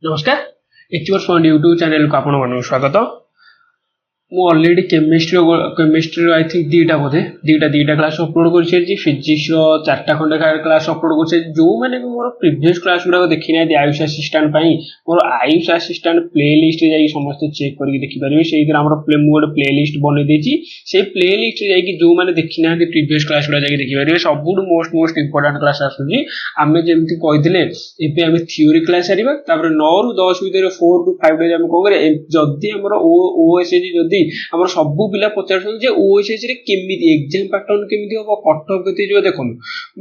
नमस्कार expert point YouTube channel को आपण मानक स्वागत। मु already chemistry I think दीटा Bodhe दीटा class upload कर फिजिक्स चार्टा खंडे क्लास अपलोड कर जो मैंने भी मोर प्रीवियस क्लास गुड़ा देखी ना आयुष असिस्टेंट मोर आयुष असिस्टेंट प्ले लिस्ट जाई समस्त चेक करके देखि परिबे से इधर हमर गोटे प्ले लिस्ट बनै देछि से प्ले लिस्ट जाई जो मैंने देखि ना प्रीवियस क्लास गुड़ा जाई देखि परिबे सबुड मोस्ट इंपोर्टेंट क्लास आसुची आमे जेमति कहिदिले एबे आमे थ्योरी क्लास आरिबा तापर 9 रु 10 भितर 4 टू 5 डेज आमे कोन करे जदी हमर ओएसएजी जदी हमर सबु पिला पचारछन जे ओएसएसी रे केमिति एग्जाम पैटर्न केमिति हो कट ऑफ केते जो देखन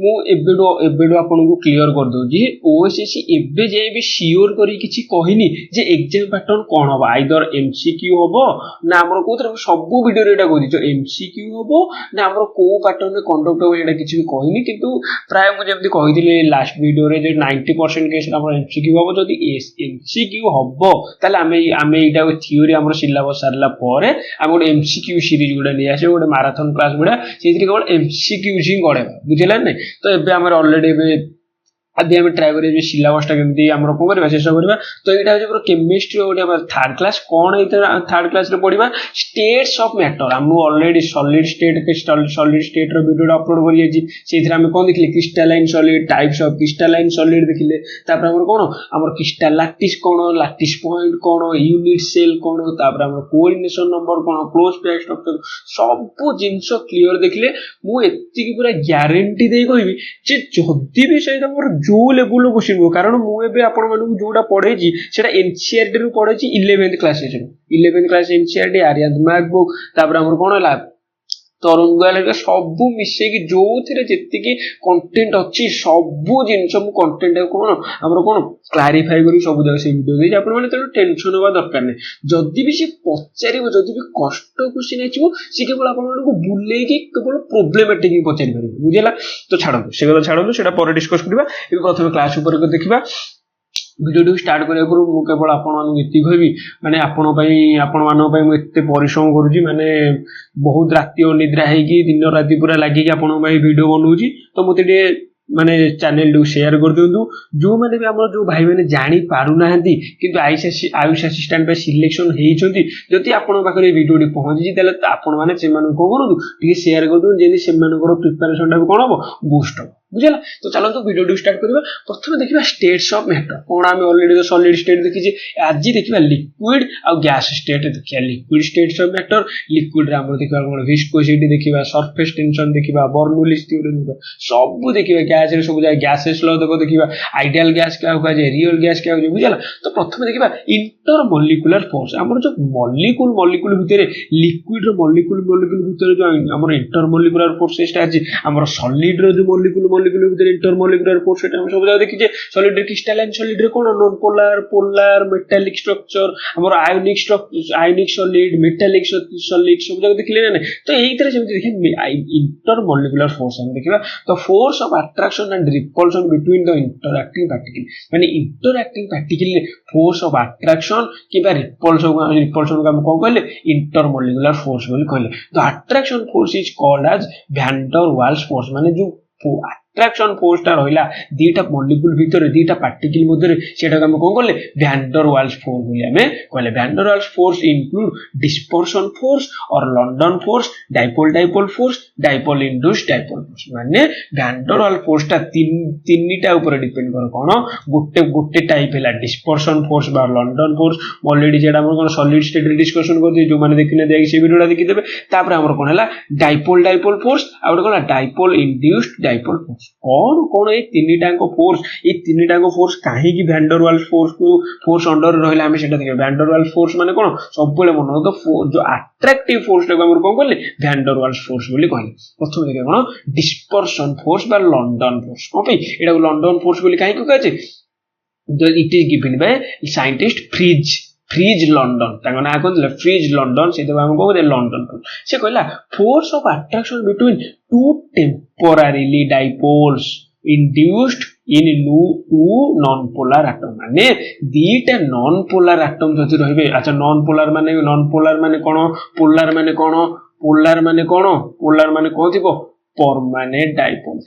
मु एबेडो आपन को क्लियर कर दउ जे ओएसएसी एबे जे भी श्योर करी किछि कहिनी जे एग्जाम पैटर्न कोन हो आइदर एमसीक्यू होबो ना हमर कोथरे सबु वीडियो रे एटा कहि जो एमसीक्यू होबो ना हमर को पैटर्न रे कंडक्ट हो एटा किछि भी कहिनी किंतु प्राय मु जेमति कहिदिले लास्ट वीडियो रे जे 90% केस हमर एमसीक्यू होबो जदी एमसीक्यू होबो ताले आमे एटा थ्योरी हमर सिलेबस सारला परे हम गोटे एमसीक्यू सीरीज गुड़ा नहीं आसे गोटे मैराथन क्लास गुड़ा से केवल एमसीक्यू ही गड़ेबा बुझेला नहीं तो एबे हमर ऑलरेडी अभी हम ट्राई करिए सिलेबसटा केमती हमर को करबा चेष्टा करबा तो एटा जे पूरा केमिस्ट्री ओटे हमर थर्ड क्लास कोन एते थर्ड क्लास रे पढिबा स्टेट्स ऑफ मैटर हम ऑलरेडी सॉलिड स्टेट रो वीडियो अपलोड करिए जी सेथरा हम कोन देखले crystalline solid types of crystalline solid देखले तापर हमर कोन हमर क्रिस्टल लैटिस पॉइंट कोन यूनिट सेल कोन तापर हमर कोऑर्डिनेशन नंबर कोन क्लोज पैक स्ट्रक्चर सब जिंस क्लियर देखले मु एत्ती की पूरा गारंटी दे कहबी जे जदी भी सही हमर जो लेवल क्वेश्चन हो कारण मु एबे आपण मानू जोडा पढेजी सेटा एनसीईआरटी रु पढेजी 11th क्लास रे 11th क्लास एनसीईआरटी आर्यन मैथ बुक तापर हमर कोन हला तरुण गोयल के सब मिसे की जो थिरे जति की कंटेंट अछि सब जिंस मु कंटेंट कोन हमर कोन क्लैरिफाई करी सब जगह से वीडियो दे आपण माने त टेंशन होबा दरकार नै जदी भी से पचारिबो जदी भी कष्ट क्वेश्चन आछिबो से केवल आपण माने को बुले की केवल प्रॉब्लमेटिक ही पचारि परिबो बुझेला तो छाडो से छाडो सेटा पर डिस्कस करबा ए प्रथम क्लास ऊपर को देखिबा वीडियो स्टार्ट करिया पूर्व मु केवल आपण मानु एति कहबी माने आपण मानो पई मु एते परिश्रम करूची माने बहुत राति अनिद्रा है कि दिन राति पूरा लागि कि आपण पई वीडियो बनउची तो मते दे माने चैनल डू शेयर कर दियंतु जो माने भी हमर जो भाई माने जानि पारु नाहंती किंतु आयुष असिस्टेंट पे सिलेक्शन हेई छंती जति आपण पाखरे वीडियो डी पहुंची तले आपण माने से माने को करू टी शेयर कर दउ जेनी से मानकर प्रिपरेशन टा कोन हो बूस्ट हो बुझला तो चलो तो वीडियो स्टार्ट करबा प्रथम देखिबा स्टेट्स ऑफ मैटर कोन हम ऑलरेडी तो सॉलिड स्टेट देखि जे आज देखिबा लिक्विड आ गैस स्टेट देखिया liquid states of matter liquid रे हम देखिबा कोन विस्कोसिटी देखिबा सरफेस टेंशन देखिबा बर्नौलीज थ्योरी देखिबा सब देखिबा गैस रे सब जाय गैसेस लॉ देखिबा आइडियल गैस क्या होगा जे रियल गैस क्या होगा बुझला तो प्रथम देखिबा इंटर मॉलिक्यूलर फोर्स हमर जो मॉलिक्यूल भितरे लिक्विड रो मॉलिक्यूल भितरे जो हमर इंटर मॉलिक्यूलर फोर्स स्टार्ट अछि हमर सॉलिड रो जो मॉलिक्यूल भितर इंटरमॉलिक्यूलर फोर्स सेटा हम सब जाय देखि जे सॉलिड रे क्रिस्टलाइन सॉलिड रे कोन नॉन पोलर मेटालिक स्ट्रक्चर हमर ionic structure ionic solid metallic solid सब जाय देखिले ना तो एही तरह से देखि इंटरमॉलिक्यूलर फोर्स हम देखिबा तो force of attraction and repulsion between the interacting particle माने interacting particle force of attraction किबा रिपल्शन को हम कोन कहले इंटरमॉलिक्यूलर फोर्स बोली कहले the attraction force is called as van der Waals force माने जो अट्रैक्शन फोर्स टा रहिला दीटा मॉलिक्यूल भीतर दीटा पार्टिकल मध्य सेटा हम कोन करले वैन डर वाल्स फोर्स बोली हमें कहले van der Waals force include dispersion force और London force dipole force dipole induced dipole force माने वैन डर वाल्स फोर्स टा तीनटा ऊपर डिपेंड कर कोन गोटे टाइप हैला डिस्पर्शन फोर्स बा लंडन फोर्स ऑलरेडी जेडा हम कोन सॉलिड स्टेट रे डिस्कशन कर दे जो माने देखिने दे से वीडियोटा देखि देबे तापर हमर कोन हैला डाइपोल फोर्स आ कोन डाइपोल इंड्यूस्ड डाइपोल फोर्स कौन ये तीनटांको फोर्स काहे की वैन डर वाल्स फोर्स को फोर्स अंडर रहला हमें सेटा देखि वैन डर वाल्स फोर्स माने कोन सब बेले मन तो जो अट्रैक्टिव फोर्स टा हमर कोन करले वैन डर वाल्स फोर्स बोली कहले प्रथम देखि कोन डिस्पर्शन फोर्स बा लंडन फोर्स कोपे एटा लंडन फोर्स बोली काहे को कहै छै it is given by scientist Fritz London ताको ना कोन फ्रीज लंडन से हम कहबे लंडन फोर्स से कहला force of attraction between two temporarily dipoles induced in two non polar atom माने दीटा नॉन पोलर एटम जति रहबे अच्छा नॉन पोलर माने कोन पोलर माने कोन थिबो परमानेंट डाइपोल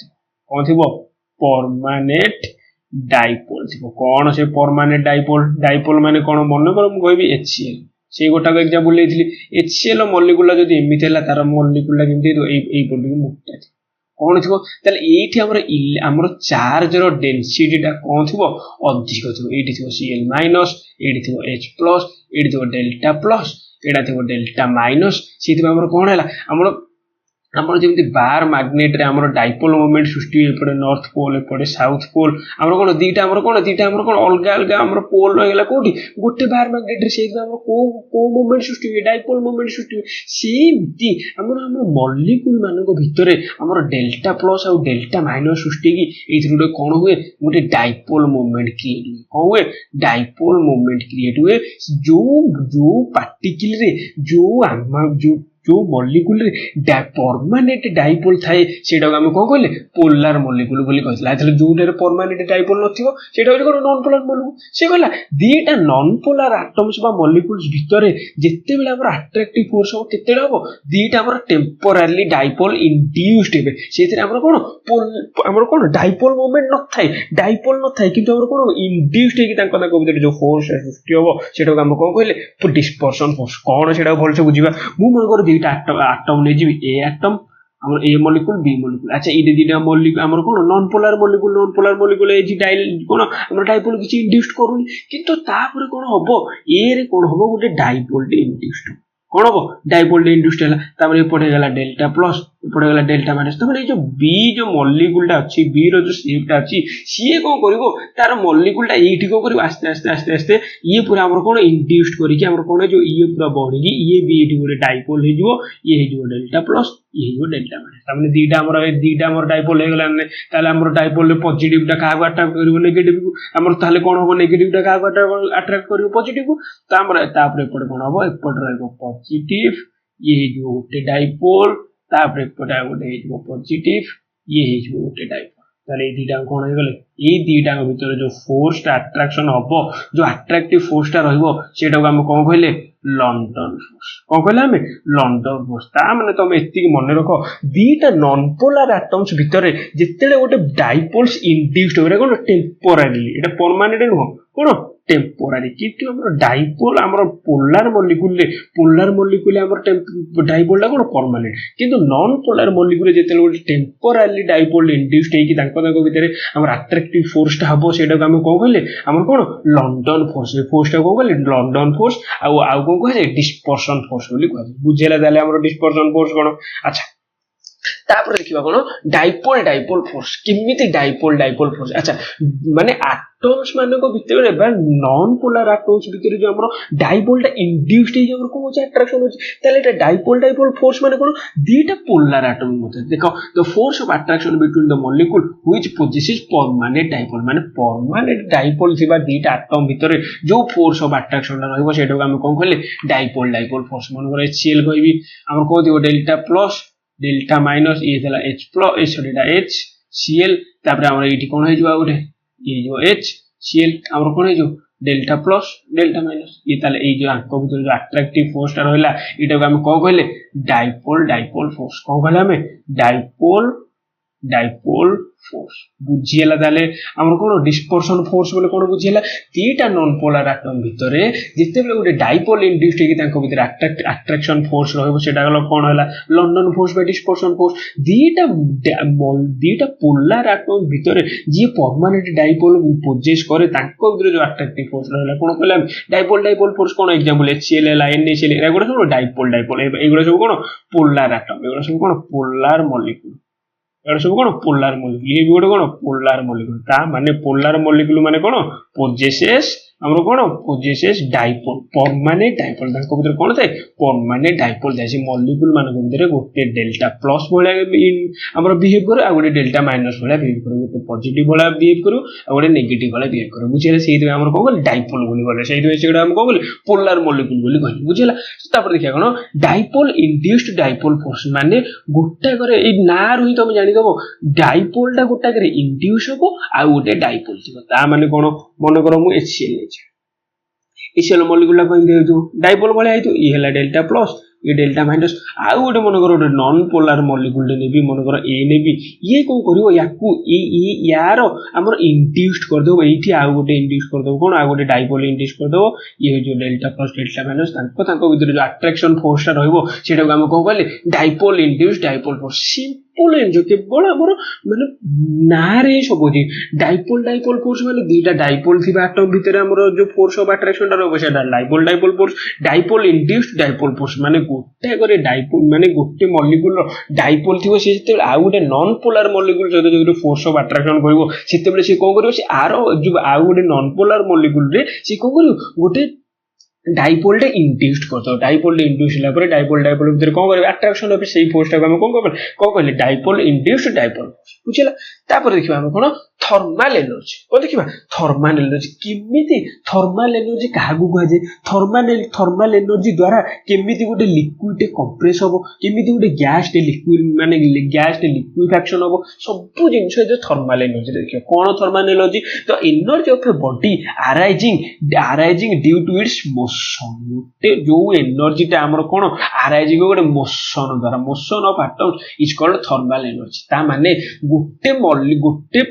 कोन थिबो परमानेंट डाइपोल थी कौन से परमानेंट डाइपोल माने कौन मन कर मुझे HCl से गोटा एग्जांपल लेथि HCl मॉलिक्यूल जदि एमिति हला तार मॉलिक्यूल केमति एई पटि मुक्ता थी कौन थी ताले एठी हमर चार्ज रो डेंसिटी टा कौन थी अधिक थी एठी थी Cl माइनस एठी थी H प्लस एठी थी डेल्टा प्लस एटा थी डेल्टा माइनस सेति हमर कौन हला हमर जेमति बार मैग्नेट रे हमर डाइपोल मोमेंट सृष्टि एपटे नॉर्थ पोल एपटे साउथ पोल हमर कोन दीटा हमर कोन अलगा अलगा हमर पोल रहला कोठी गोटे बार मैग्नेट रे सेति हमर को मोमेंट सृष्टि डाइपोल मोमेंट सृष्टि सेमति हमर मॉलिक्यूल मानको भितरे हमर डेल्टा प्लस और डेल्टा माइनस सृष्टि की एथि कोन हुए गोटे डाइपोल मोमेंट क्रिएट हुए कोन हुए डाइपोल मोमेंट क्रिएट हुए जो पार्टिकल रे जो मॉलिक्यूल रे परमानेंट डाइपोल थाए सेटा हम कोन कहले पोलर मॉलिक्यूल बोली कहला एथले जोडे परमानेंट डाइपोल नथिबो सेटा होय नॉन पोलर मॉलिक्यूल से कहला दीटा नॉन पोलर एटम्स बा मॉलिक्यूल्स भितरे जत्ते बेला हमर अट्रैक्टिव फोर्स हो केतेडा हो दीटा हमर टेम्पररी डाइपोल इंड्यूस्ड हेबे सेथिरे हमर कोन डाइपोल मोमेंट न थाए किंतु हमर कोन इंड्यूस्ड हे कि तांको भितरे जो फोर्स सृष्टि हो सेटा हम कोन कहले डिस्पर्शन फोर्स कोन सेटा भल से बुझिबा मु मन दुईटा एटम ले जीवी ए एटम हमर ए मॉलिक्यूल बी मॉलिक्यूल अच्छा ई दुईटा मॉलिक्यूल हमर कोन नॉन पोलर मॉलिक्यूल ए जी डाइल कोन हमर डाइपोल किछि इंड्यूस्ड करूनी किंतु तापर कोन हबो ए रे कोन हबो गोटे डाइपोल टे इंड्यूस्ड कोन हबो डाइपोल टे इंड्यूस्ड हला तापर ए पडे गेला डेल्टा प्लस पडे गेला डेल्टा माइनस तापर ए जो बी जो मॉलिक्यूल टा अछि बी रो जो शेप टा अछि सीए कोन करिवो तार मॉलिक्यूल टा एठी कोन करिवो आस्ते ये पूरा हमर कोन इंड्यूस्ड करी कि हमर कोन जो ये पूरा बॉडी की ये बी एठी गोटे डाइपोल हे जिवो ये हे जिवो डेल्टा प्लस ये हे जिवो डेल्टा माइनस तापर दीटा हमर डाइपोल हे गेला ने ताले हमर डाइपोल ले पॉजिटिव टा काहा अट्रैक्ट करिवो नेगेटिव को हमर ताले कोन होबो नेगेटिव टा काहा अट्रैक्ट करिवो पॉजिटिव को तापर एपटे कोन होबो एपटे रहबो पॉजिटिव ये हे जिवो गोटे डाइपोल तापर एपटे गोटे हे जिवो पॉजिटिव ये हे जिवो गोटे डाइपोल ताले ए दीटा कोन हे गेले ए दीटा के भीतर जो फोर्स टा अट्रैक्शन हबो जो अट्रैक्टिव फोर्स टा रहइबो सेटा को हम कोन कहले लंडन फोर्स कोन कहले हम लंडन फोर्स ता माने तुम एति मन रखो दीटा नॉन पोलर एटम्स भीतर जेतेले गोटे डाइपोल्स इंड्यूस्ड होरे कोन टेम्पररी एटा परमानेंट नुह कोन टेम्पररी किंतु हमर डाइपोल हमर पोलर मॉलिक्यूल हमर डाइपोल ला कोन परमानेंट किंतु नॉन पोलर मॉलिक्यूल जेतेले गोटे टेम्पररी डाइपोल इंड्यूस्ड हे कि तांको भीतर हमर अट्रैक्टिव फोर्स टा हबो सेटा को हम कोन कहले हमर कोन लंडन फोर्स ए फोर्स टा कोन कहले लंडन फोर्स आ कोन कहले डिस्पर्शन फोर्स बोली कहले बुझेला ताले हमर डिस्पर्शन फोर्स कोन अच्छा तापर देखिबा कोन डाइपोल फोर्स किमिति डाइपोल फोर्स अच्छा माने एटम्स माने को भीतर बा नॉन पोलर एटम्स भीतर जो हमरो डाइपोल टा इंड्यूस्ड हे हमर को होचे अट्रैक्शन होचे ताले एटा डाइपोल फोर्स माने कोन दीटा पोलर एटम मते देखो the force of attraction between the molecule which possesses permanent dipole माने परमानेंट डाइपोल थिबा दीटा एटम भीतर जो फोर्स ऑफ अट्रैक्शन रहइबो सेटा को हम कोन कहले डाइपोल फोर्स मन करे HCl कहबी हमर को दियो डेल्टा प्लस डेल्टा माइनस ये थला H plus sorry H Cl तापर हमर एठी कोन हे जबा उठे ये जो H Cl हमर कोन हे जो डेल्टा प्लस डेल्टा माइनस ये ताले ए जो आंक भीतर जो अट्रैक्टिव फोर्स टा रहला एटा को हम को कहले डाइपोल फोर्स को कहले हम डाइपोल फोर्स बुझियला ताले हमर कोन डिस्पर्शन फोर्स बोले कोन बुझियला तीटा नॉन पोलर एटम भीतरे जते बेले गोटे डाइपोल इंड्यूस्ड कि तांको भीतर अट्रैक्शन फोर्स रहबो सेटा गलो कोन होला लंडन फोर्स बा डिस्पर्शन फोर्स दीटा पोलर एटम भीतरे जे परमानेंट डाइपोल पोजेस करे तांको भीतर जो अट्रैक्टिव फोर्स रहला कोन कहला डाइपोल फोर्स कोन एग्जांपल HCl NaCl एगुडा सब डाइपोल एगुडा सब कोन पोलर एटम एगुडा सब कोन पोलर मॉलिक्यूल एटा सब कोन पोलर मॉलिक्यूल ये भी गोटे कोन पोलर मॉलिक्यूल ता माने पोलर मॉलिक्यूल माने कोन पोजेसेस हमरो कोन पोजेसेस डाइपोल परमानेंट डाइपोल तांको भीतर कोन थाए परमानेंट डाइपोल थाए से मॉलिक्यूल माने भीतर गोटे डेल्टा प्लस बोले हमरो बिहेव करे आ गोटे डेल्टा माइनस बोले बिहेव करे गोटे पॉजिटिव बोले बिहेव करू आ गोटे नेगेटिव बोले बिहेव करू बुझिले सेहि हमरो कोन डाइपोल बोली बोले सेहि सेगडा हम कोन पोलर मॉलिक्यूल बोली कहली बुझिला तापर देखिया कोन डाइपोल इंड्यूस्ड डाइपोल फोर्स माने गोटा करे ए ना रही तुम जानि दबो डाइपोल टा गोटा करे इंड्यूस हो आ गोटे डाइपोल थिबो ता माने कोन मन करो मु HCl HCl मॉलिक्यूल ला कोन देउ डाइपोल बोले आइतो ई हला डेल्टा प्लस ये डेल्टा माइनस आउ गोटे मनकर गोटे नॉन पोलार मॉलिक्यूल नेबी मनकर ए नेबी ये कौन करिवो याकू यार हमर इंड्यूस्ड कर देबो एठी आउ गोटे इंड्यूस कर देबो कोन आउ गोटे डाइपोल इंड्यूस कर देबो ये जो डेल्टा प्लस डेल्टा माइनस तांको भीतर जो अट्रैक्शन फोर्स टा रहइबो सेटा को हम कोन कहले dipole induce dipole force simple एनजो केवल हमर माने नारे सब जी डाइपोल फोर्स माने दुईटा डाइपोल थिबा एटम भीतर हमर जो फोर्स ऑफ अट्रैक्शन टा रहबो सेटा dipole force dipole induced dipole force माने गोटे करे डाइपोल माने गोटे मॉलिक्यूल रो डाइपोल थिबो से जते आउ गोटे नॉन पोलर मॉलिक्यूल सहित जो फोर्स ऑफ अट्रैक्शन करबो सेते बेले से कोन करबो से आरो जो आउ गोटे नॉन पोलर मॉलिक्यूल रे से कोन करबो गोटे डाइपोल टे इंड्यूस्ड करतो डाइपोल टे इंड्यूस होला पर डाइपोल भीतर कोन करबे अट्रैक्शन ऑफ सेही फोर्स टा हम कोन कहले डाइपोल इंड्यूस्ड डाइपोल बुझिला तापर देखिबा हम कोन थर्मल एनर्जी को देखिबा थर्मल एनर्जी किमिति थर्मल एनर्जी कागु गजे थर्मल एनर्जी द्वारा किमिति गोटे लिक्विड टे कंप्रेस होबो किमिति गोटे गैस टे लिक्विड माने गैस टे लिक्विफेक्शन होबो सब जिंस जो थर्मल एनर्जी देखियो कोन थर्मल एनर्जी तो energy of a body arising due to its motion गोटे जो एनर्जी टा हमर कोन अराइजिंग गोटे मोशन द्वारा motion of atoms is called thermal energy ता माने गोटे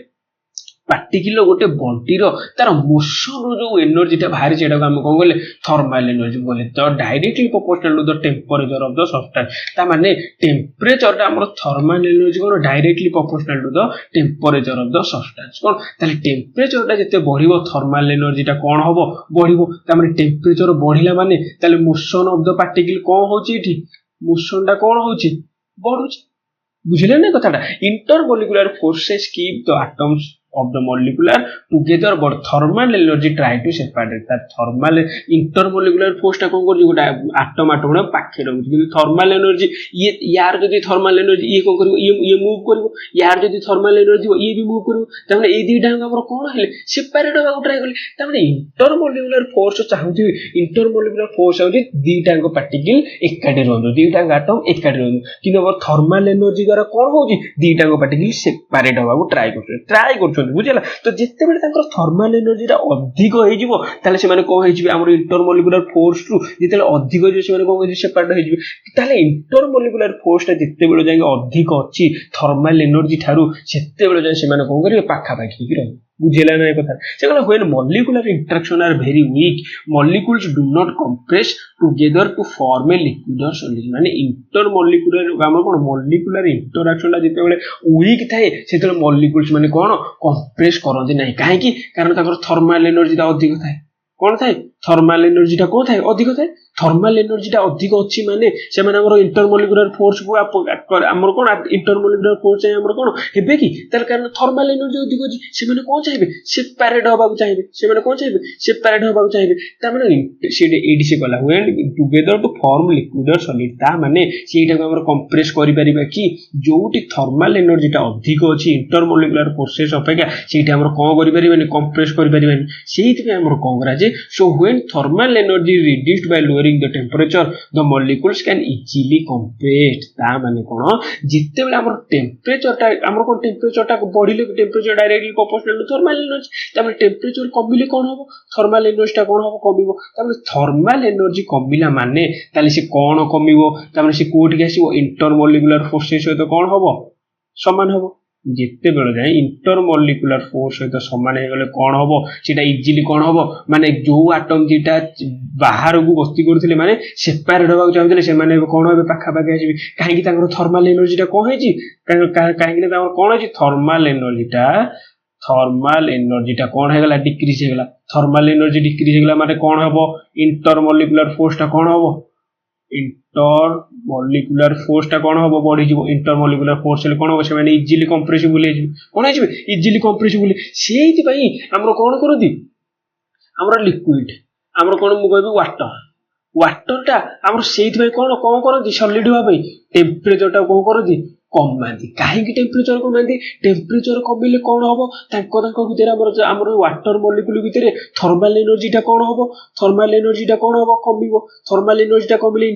पार्टिकुलर गोटे बॉडीर तार मोशन जो एनर्जी टा बाहर सेटा को हम कोन बोले थर्मल एनर्जी बोले तो directly proportional to the temperature of the substance ता माने टेंपरेचर टा हमर थर्मल एनर्जी कोन directly proportional to the temperature of the substance कोन ताले टेंपरेचर टा जते बढ़िबो थर्मल एनर्जी टा कोन होबो बढ़िबो ता माने टेंपरेचर बढ़िला माने ताले मोशन ऑफ द पार्टिकल कोन होची एठी मोशन टा कोन होची बढ़ुची बुझिले ना कथाटा intermolecular forces keep the atoms of the molecular together but thermal energy try to separate it that thermal intermolecular force टा कोन कर गोटा एटम ने पाखे रहउ कि थर्मल एनर्जी ये यार जदी थर्मल एनर्जी ये कोन करिवो ये मूव करिवो यार जदी थर्मल एनर्जी ये भी मूव करिवो तने ए दुईटा हमर कोन हेले सेपरेट होबा ट्राई करले तने इंटरमोलिकुलर फोर्स चाहूती इंटरमोलिकुलर फोर्स होती दुईटा को पार्टिकल एकाडे रहउ दुईटा एटम एकाडे रहउ किन अब थर्मल एनर्जी द्वारा कोन होची दुईटा को पार्टिकल सेपरेट होबा ट्राई करछो बुझिला तो जेते बेले तांकर थर्मल एनर्जी रा अधिक होई जिवो ताले से माने कोन होई जिवे हमर इंटरमोलिकुलर फोर्स टू जेते अधिक होई से माने कोन होई सेपरेट होई जिवे ताले इंटरमोलिकुलर फोर्स टा जेते बेले जाय अधिक अछि थर्मल एनर्जी थारु सेते बेले जाय से माने कोन करिवे पाखा पाखी कि रही बुझिला ना कथा से कहला when molecular interaction are very weak molecules do not compress together to form a liquid और सॉलिड माने इंटरमॉलिक्यूलर हमर कोन मॉलिक्यूलर इंटरेक्शन ला जेते बेले वीक थाए सेते मॉलिक्यूल्स माने कोन कंप्रेस करंती नाही काहे कि कारण ताकर थर्मल एनर्जी ता अधिक थाए कोन थाए थर्मल एनर्जी टा कोन थाए अधिक थाए थर्मल एनर्जी टा अधिक अछि माने से माने हमर इंटरमोलिकुलर फोर्स को हमर कोन इंटरमोलिकुलर फोर्स है हमर कोन हेबे कि तार कारण थर्मल एनर्जी अधिक अछि से माने कोन चाहिबे सेपरेट होबा को चाहिबे से माने कोन चाहिबे सेपरेट होबा को चाहिबे ता माने से एडी से कला when together to form liquid और सॉलिड ता माने सेटा को हमर कंप्रेस करि परिबा कि जोटी थर्मल एनर्जी टा अधिक अछि इंटरमोलिकुलर फोर्सेस अपेक्षा सेटा हमर कोन करि परिबेनी कंप्रेस करि परिबेनी सेहित पे हमर कोन करा जे so when thermal energy is reduced by lowering the temperature the molecules can easily compress ता माने कोन जिते बेले हमर टेंपरेचर टा हमर कोन टेंपरेचर टा बढ़िले temperature directly proportional to thermal energy ता माने टेंपरेचर कमिले कोन होबो थर्मल एनर्जी टा कोन होबो कमिबो ता माने थर्मल एनर्जी कमिला माने ताले से कोन कमिबो ता माने से कोठी आसीबो इंटरमोलिकुलर फोर्सेस सहित कोन होबो समान होबो जिते बेले जाय इंटरमोलिकुलर फोर्स सहित समान हे गले कोन होबो सेटा इजीली कोन होबो माने जो एटम दिटा बाहर को गस्ती करथिले माने सेपरेट होबा चाहथिले से माने कोन होबे पाखा पाखा आसीबे काहे कि तांकर थर्मल एनर्जी टा कोन हेची काहे कि तांकर कोन हेची थर्मल एनर्जी टा कोन हे गला डिक्रीज हे गला थर्मल एनर्जी डिक्रीज हे गला माने कोन होबो इंटरमोलिकुलर फोर्स टा कोन होबो इंटरमोलिकुलर फोर्स टा कोन होबो बढ़ी जिवो इंटरमोलिकुलर फोर्स ले कोन होबो से माने इजीली कंप्रेसिबल हे जिवो कोन हे जिवो इजीली कंप्रेसिबल सेहिति पई हमरो कोन करथि हमरो लिक्विड हमरो कोन मु कहबी वाटर टा हमरो सेहिति पई कोन करथि सॉलिड होबा पई टेंपरेचर टा कोन करथि कमांदी काहे कि टेंपरेचर कमांदी टेंपरेचर कमिले कोन होबो तांको भीतर हमर वाटर मॉलिक्यूल भीतर थर्मल एनर्जी टा कोन होबो थर्मल एनर्जी टा कोन होबो कमिबो थर्मल एनर्जी टा कमिले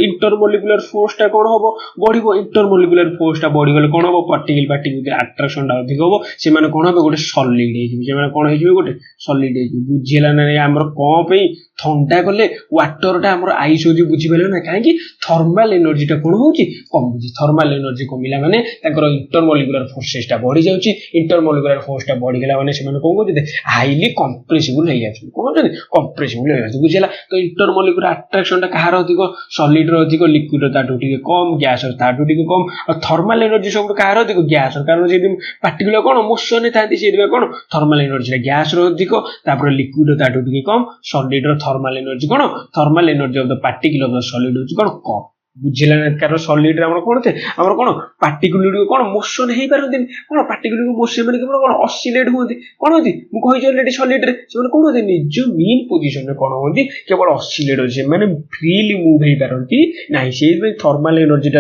इंटरमोलिकुलर फोर्स टा कोन होबो बढ़िबो इंटरमोलिकुलर फोर्स टा बढ़ी गले कोन होबो पार्टिकल भीतर अट्रैक्शन टा अधिक होबो से माने कोन होबो गोटे सॉलिड हे जिवो से माने कोन हे जिवो गोटे सॉलिड हे जिवो बुझिला ना हमर कोन पई ଥଣ୍ଡା କଲେ ୱାଟରଟା ଆମର ଆଇସ୍ ହେଉଛି, ବୁଝିପାରିଲେ ନା? କାହିଁକି ଥର୍ମାଲ ଏନର୍ଜିଟା କ'ଣ ହେଉଛି କମୁଛି। ଥର୍ମାଲ ଏନର୍ଜି କମିଲା ମାନେ ତାଙ୍କର ଇଣ୍ଟରମଲିକୁଲାର ଫୋର୍ସେସଟା ବଢି ଯାଉଛି। ଇଣ୍ଟରମଲିକୁଲାର ଫୋର୍ସଟା ବଢିଗଲା ମାନେ ସେମାନେ କ'ଣ କରୁଛନ୍ତି ହାଇଲି କମ୍ପ୍ରେସିବୁଲ ହେଇଯାଉଛନ୍ତି। କ'ଣ କରୁଛନ୍ତି କମ୍ପ୍ରେସିବୁଲ ହେଇଯାଉଛି, ବୁଝିଲା? ତ ଇଣ୍ଟରମଲିକୁଲାର ଆଟ୍ରାକ୍ସନଟା କାହାର ଅଧିକ ସଲିଡର ଅଧିକ, ଲିକ୍ୱିଡର ତାଠୁ ଟିକେ କମ, ଗ୍ୟାସର ତାଠୁ ଟିକେ କମ। ଆଉ ଥର୍ମାଲ ଏନର୍ଜି ସବୁଠୁ କାହାର ଅଧିକ ଗ୍ୟାସର, କାରଣ ଯଦି ପାର୍ଟିକୁଲାର କ'ଣ ମୋସନରେ ଥାନ୍ତି ସେଇଥିପାଇଁ କ'ଣ ଥର୍ମାଲ ଏନର୍ଜିଟା ଗ୍ୟାସର ଅଧିକ, ତାପରେ ଲିକ୍ୱିଡର ତାଠୁ ଟିକେ କମ, ସଲିଡର ଥର୍ମାଲ ଏନର୍ଜି କ'ଣ thermal energy of the particle of the solid ହେଉଛି କ'ଣ କମ, ବୁଝିଲା ନା? କାରଣ ସଲିଡରେ ଆମର କ'ଣ ଥାଏ ଆମର କ'ଣ ପାର୍ଟିକୁଲ ଗୁଡ଼ିକ କ'ଣ ମୋସନ ହେଇପାରନ୍ତିନି, କ'ଣ ପାର୍ଟିକୁଲ ଗୁଡ଼ିକ ମୋସନ ମାନେ କେବଳ କ'ଣ ଅସିଲେଟ ହୁଅନ୍ତି। କ'ଣ ହୁଅନ୍ତି ମୁଁ କହିଛି ଅଲରେଡି ସଲିଡରେ ସେମାନେ କ'ଣ ହୁଅନ୍ତି ନିଜ ମେନ୍ ପୋଜିସନରେ କ'ଣ ହୁଅନ୍ତି କେବଳ ଅସିଲେଟ ଅଛି, ସେମାନେ ଫ୍ରିଲି ମୁଭ ହେଇପାରନ୍ତି ନାହିଁ। ସେଇଥିପାଇଁ thermal energy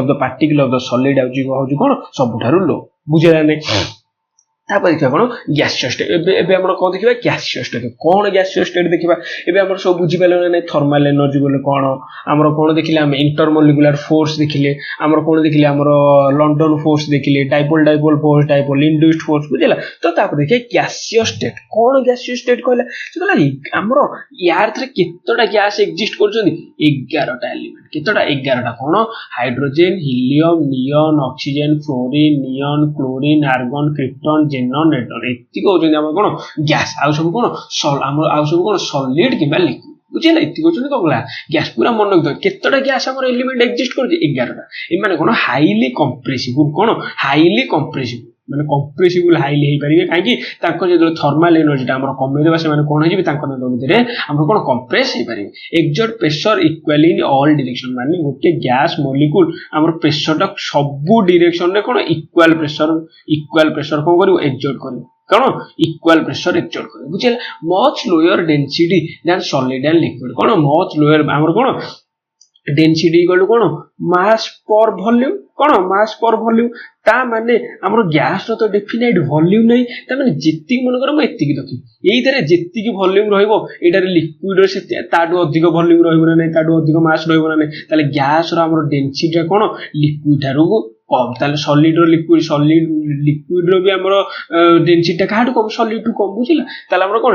of the particle of the solid ହେଉଛି କ'ଣ ସବୁଠାରୁ ଲୋ, ବୁଝିଲା ନାହିଁ? ତାପରେ ଦେଖିବା କ'ଣ ଗ୍ୟାସିୟସ୍ ଷ୍ଟେଟ୍। ଏବେ ଆମର କ'ଣ ଦେଖିବା ଗ୍ୟାସିୟସ୍ ଷ୍ଟେଟ୍। କ'ଣ ଗ୍ୟାସିୟସ୍ ଷ୍ଟେଟ୍ ଦେଖିବା ଏବେ ଆମର ସବୁ ବୁଝିପାରିଲେ ନା ନାହିଁ? ଥର୍ମାଲ ଏନର୍ଜି ବୋଲେ କ'ଣ, ଆମର କ'ଣ ଦେଖିଲେ ଆମେ ଇଣ୍ଟରମଲିକୁଲାର ଫୋର୍ସ ଦେଖିଲେ, ଆମର କ'ଣ ଦେଖିଲେ ଆମର ଲଣ୍ଡନ ଫୋର୍ସ ଦେଖିଲେ, dipole force, dipole induced force, ବୁଝିଲା? ତ ତାପରେ ଦେଖିବା ଗ୍ୟାସିୟସ୍ ଷ୍ଟେଟ୍। କ'ଣ ଗ୍ୟାସିୟସ୍ ଷ୍ଟେଟ୍ କହିଲା ସେ କହିଲା ଆମର ୟାର୍ଥରେ କେତେଟା ଗ୍ୟାସ୍ ଏକ୍ଜିଷ୍ଟ କରୁଛନ୍ତି 11ଟା ଏଲିମେଣ୍ଟ। କେତେଟା 11ଟା କ'ଣ hydrogen, helium, neon, oxygen, fluorine, neon, chlorine, argon, krypton, xenon, ନେଟ୍ରନ, ଏତିକି ହଉଛନ୍ତି ଆମର କ'ଣ ଗ୍ୟାସ୍। ଆଉ ସବୁ କ'ଣ ଆଉ ସବୁ କ'ଣ ସଲିଡ କିମ୍ବା ଲିକ୍ୱିଡ, ବୁଝିଲା? ଏତିକି ହଉଛନ୍ତି କ'ଣ ଗ୍ୟାସ୍। ପୁରା ମନେ ରଖିଥିବ କେତେଟା ଗ୍ୟାସ୍ ଆମର ଏଲିମେଣ୍ଟ ଏକ୍ଜିଷ୍ଟ କରୁଛି 11ଟା। ଏମାନେ କ'ଣ ହାଇଲି କମ୍ପ୍ରେସିବୁଲ, କ'ଣ ହାଇଲି କମ୍ପ୍ରେସିବୁଲ ମାନେ କମ୍ପ୍ରେସିବୁଲ ହାଇଲି ହେଇପାରିବେ। କାହିଁକି ତାଙ୍କ ଯେତେବେଳେ ଥର୍ମାଲ ଏନର୍ଜିଟା ଆମର କମେଇଦେବା ସେମାନେ କ'ଣ ହେଇଯିବେ ତାଙ୍କ ଭିତରେ ଆମର କ'ଣ କମ୍ପ୍ରେସ ହେଇପାରିବେ। Exert pressure equally in all direction, ମାନେ ଗୋଟେ ଗ୍ୟାସ୍ ମଲିକ୍ୟୁଲ ଆମର ପ୍ରେସରଟା ସବୁ ଡିରେକ୍ସନରେ କ'ଣ ଇକ୍ୱାଲ ପ୍ରେସର କ'ଣ କରିବ ଏକ୍ସର୍ଟ କରିବ, କ'ଣ ଇକ୍ୱାଲ ପ୍ରେସର ଏକ୍ସର୍ଟ କରିବ, ବୁଝିଲା? Much lower density than solid and liquid. କ'ଣ ମଚ୍ ଲୋୟର ଆମର କ'ଣ ଡେନ୍ସିଟି ଇକ୍ୱାଲ ଟୁ କ'ଣ ମାସ୍ ପର ଭଲ୍ୟୁମ, କ'ଣ ମାସ୍ ପର ଭଲ୍ୟୁମ। ତା ମାନେ ଆମର ଗ୍ୟାସର ତ ଡେଫିନାଇଟ୍ ଭଲ୍ୟୁମ ନାହିଁ, ତା ମାନେ ଯେତିକି ମନେକର ମୁଁ ଏତିକି ରଖିବି, ଏଇଥିରେ ଯେତିକି ଭଲ୍ୟୁମ ରହିବ ଏଇଟାରେ ଲିକ୍ୱିଡର ତାଠୁ ଅଧିକ ଭଲ୍ୟୁମ ରହିବ ନା ନାହିଁ, ତାଠୁ ଅଧିକ ମାସ୍ ରହିବ ନା ନାହିଁ। ତାହେଲେ ଗ୍ୟାସର ଆମର ଡେନ୍ସିଟିଟା କ'ଣ ଲିକ୍ୱିଡ ଠାରୁ କମ। ତାହେଲେ ସଲିଡର ଲିକ୍ୱିଡର ବି ଆମର ଡେନ୍ସିଟିଟା କାହାଠୁ କମ ସଲିଡଠୁ କମ, ବୁଝିଲା? ତାହେଲେ ଆମର କ'ଣ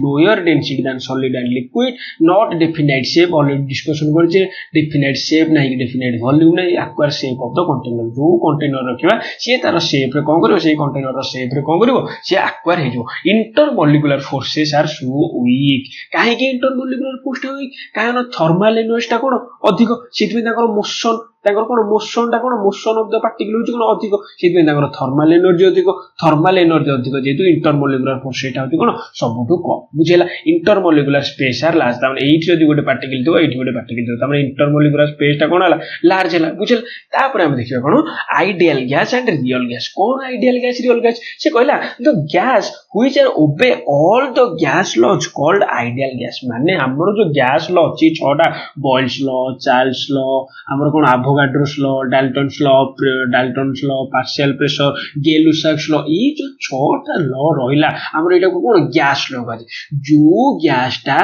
lower density than solid and liquid, not definite shape. Already discussion କରିଛେ ଡେଫିନାଇଟ୍ ସେପ୍ ନାହିଁ, ଡେଫିନାଇଟ୍ ଭଲ୍ୟୁମ ନାହିଁ, ଆକ୍ୱାର ସେପ୍ ଅଫ ଦ କଣ୍ଟେନର। ଯୋଉ କଣ୍ଟେନର ରଖିବା ସିଏ ତାର ସେପ୍ରେ କ'ଣ କରିବ, ସେଇ କଣ୍ଟେନରର ସେପ୍ରେ କ'ଣ କରିବ ସିଏ ଆକ୍ୱାର ହେଇଯିବ। ଇଣ୍ଟରମଲିକୁଲାର ଫୋର୍ସେସ୍ ଆର୍ ସୋ ୱିକ୍। କାହିଁକି ଇଣ୍ଟରମଲିକୁଲାର ଫୋର୍ସଟା ୱିକ୍? କାରଣ ଥର୍ମାଲ ଏନର୍ଜିଟା କ'ଣ ଅଧିକ, ସେଥିପାଇଁ ତାଙ୍କର ମୋସନଟା କ'ଣ ମୋସନ ଅଫ ଦ ପାର୍ଟିକଲ ହେଉଛି କ'ଣ ଅଧିକ, ସେଥିପାଇଁ ତାଙ୍କର ଥର୍ମାଲ ଏନର୍ଜି ଅଧିକ। ଥର୍ମାଲ ଏନର୍ଜି ଅଧିକ ଯେହେତୁ ଇଣ୍ଟରମଲିକୁଲାର ଫୋର୍ସ ସେଇଟା ହେଉଛି କ'ଣ ସବୁଠୁ କମ, ବୁଝିଲା? ଇଣ୍ଟରମଲିକୁଲାର ସ୍ପେସ୍ ଆର୍ ଲାର୍ଜ। ତାମାନେ ଏଇଠି ଯଦି ଗୋଟେ ପାର୍ଟିକଲ ଥିବ ଏଇଠି ଗୋଟେ ପାର୍ଟିକଲ ଥିବ, ତାମାନେ ଇଣ୍ଟରମଲିକୁଲାର ସ୍ପେସଟା କ'ଣ ହେଲା ଲାର୍ଜ ହେଲା, ବୁଝିଲା? ତାପରେ ଆମେ ଦେଖିବା କ'ଣ ideal gas and real gas. କ'ଣ ଆଇଡିଆଲ ଗ୍ୟାସ୍ ରିଅଲ ଗ୍ୟାସ୍? ସେ କହିଲା the gas which are obey all the gas laws called ideal gas. ମାନେ ଆମର ଯୋଉ ଗ୍ୟାସ୍ ଲ ଅଛି 6ଟା, ବଏଲ୍ସ ଲ, ଚାର୍ଲସ ଲ, ଆମର କ'ଣ ଆଭୋଗାଡ୍ରୋସ୍ ଲ, ଡାଲ୍ଟନ୍ସ ଲ, ପାର୍ସିଆଲ ପ୍ରେସର, ଗେ-ଲୁସାକ୍ସ ଲ, ଏଇ ଯୋଉ 6ଟା ଲ ରହିଲା ଆମର ଏଇଟାକୁ କ'ଣ ଗ୍ୟାସ୍ ଲ କୁହାଯାଏ। ଯୋଉ ଗ୍ୟାସଟା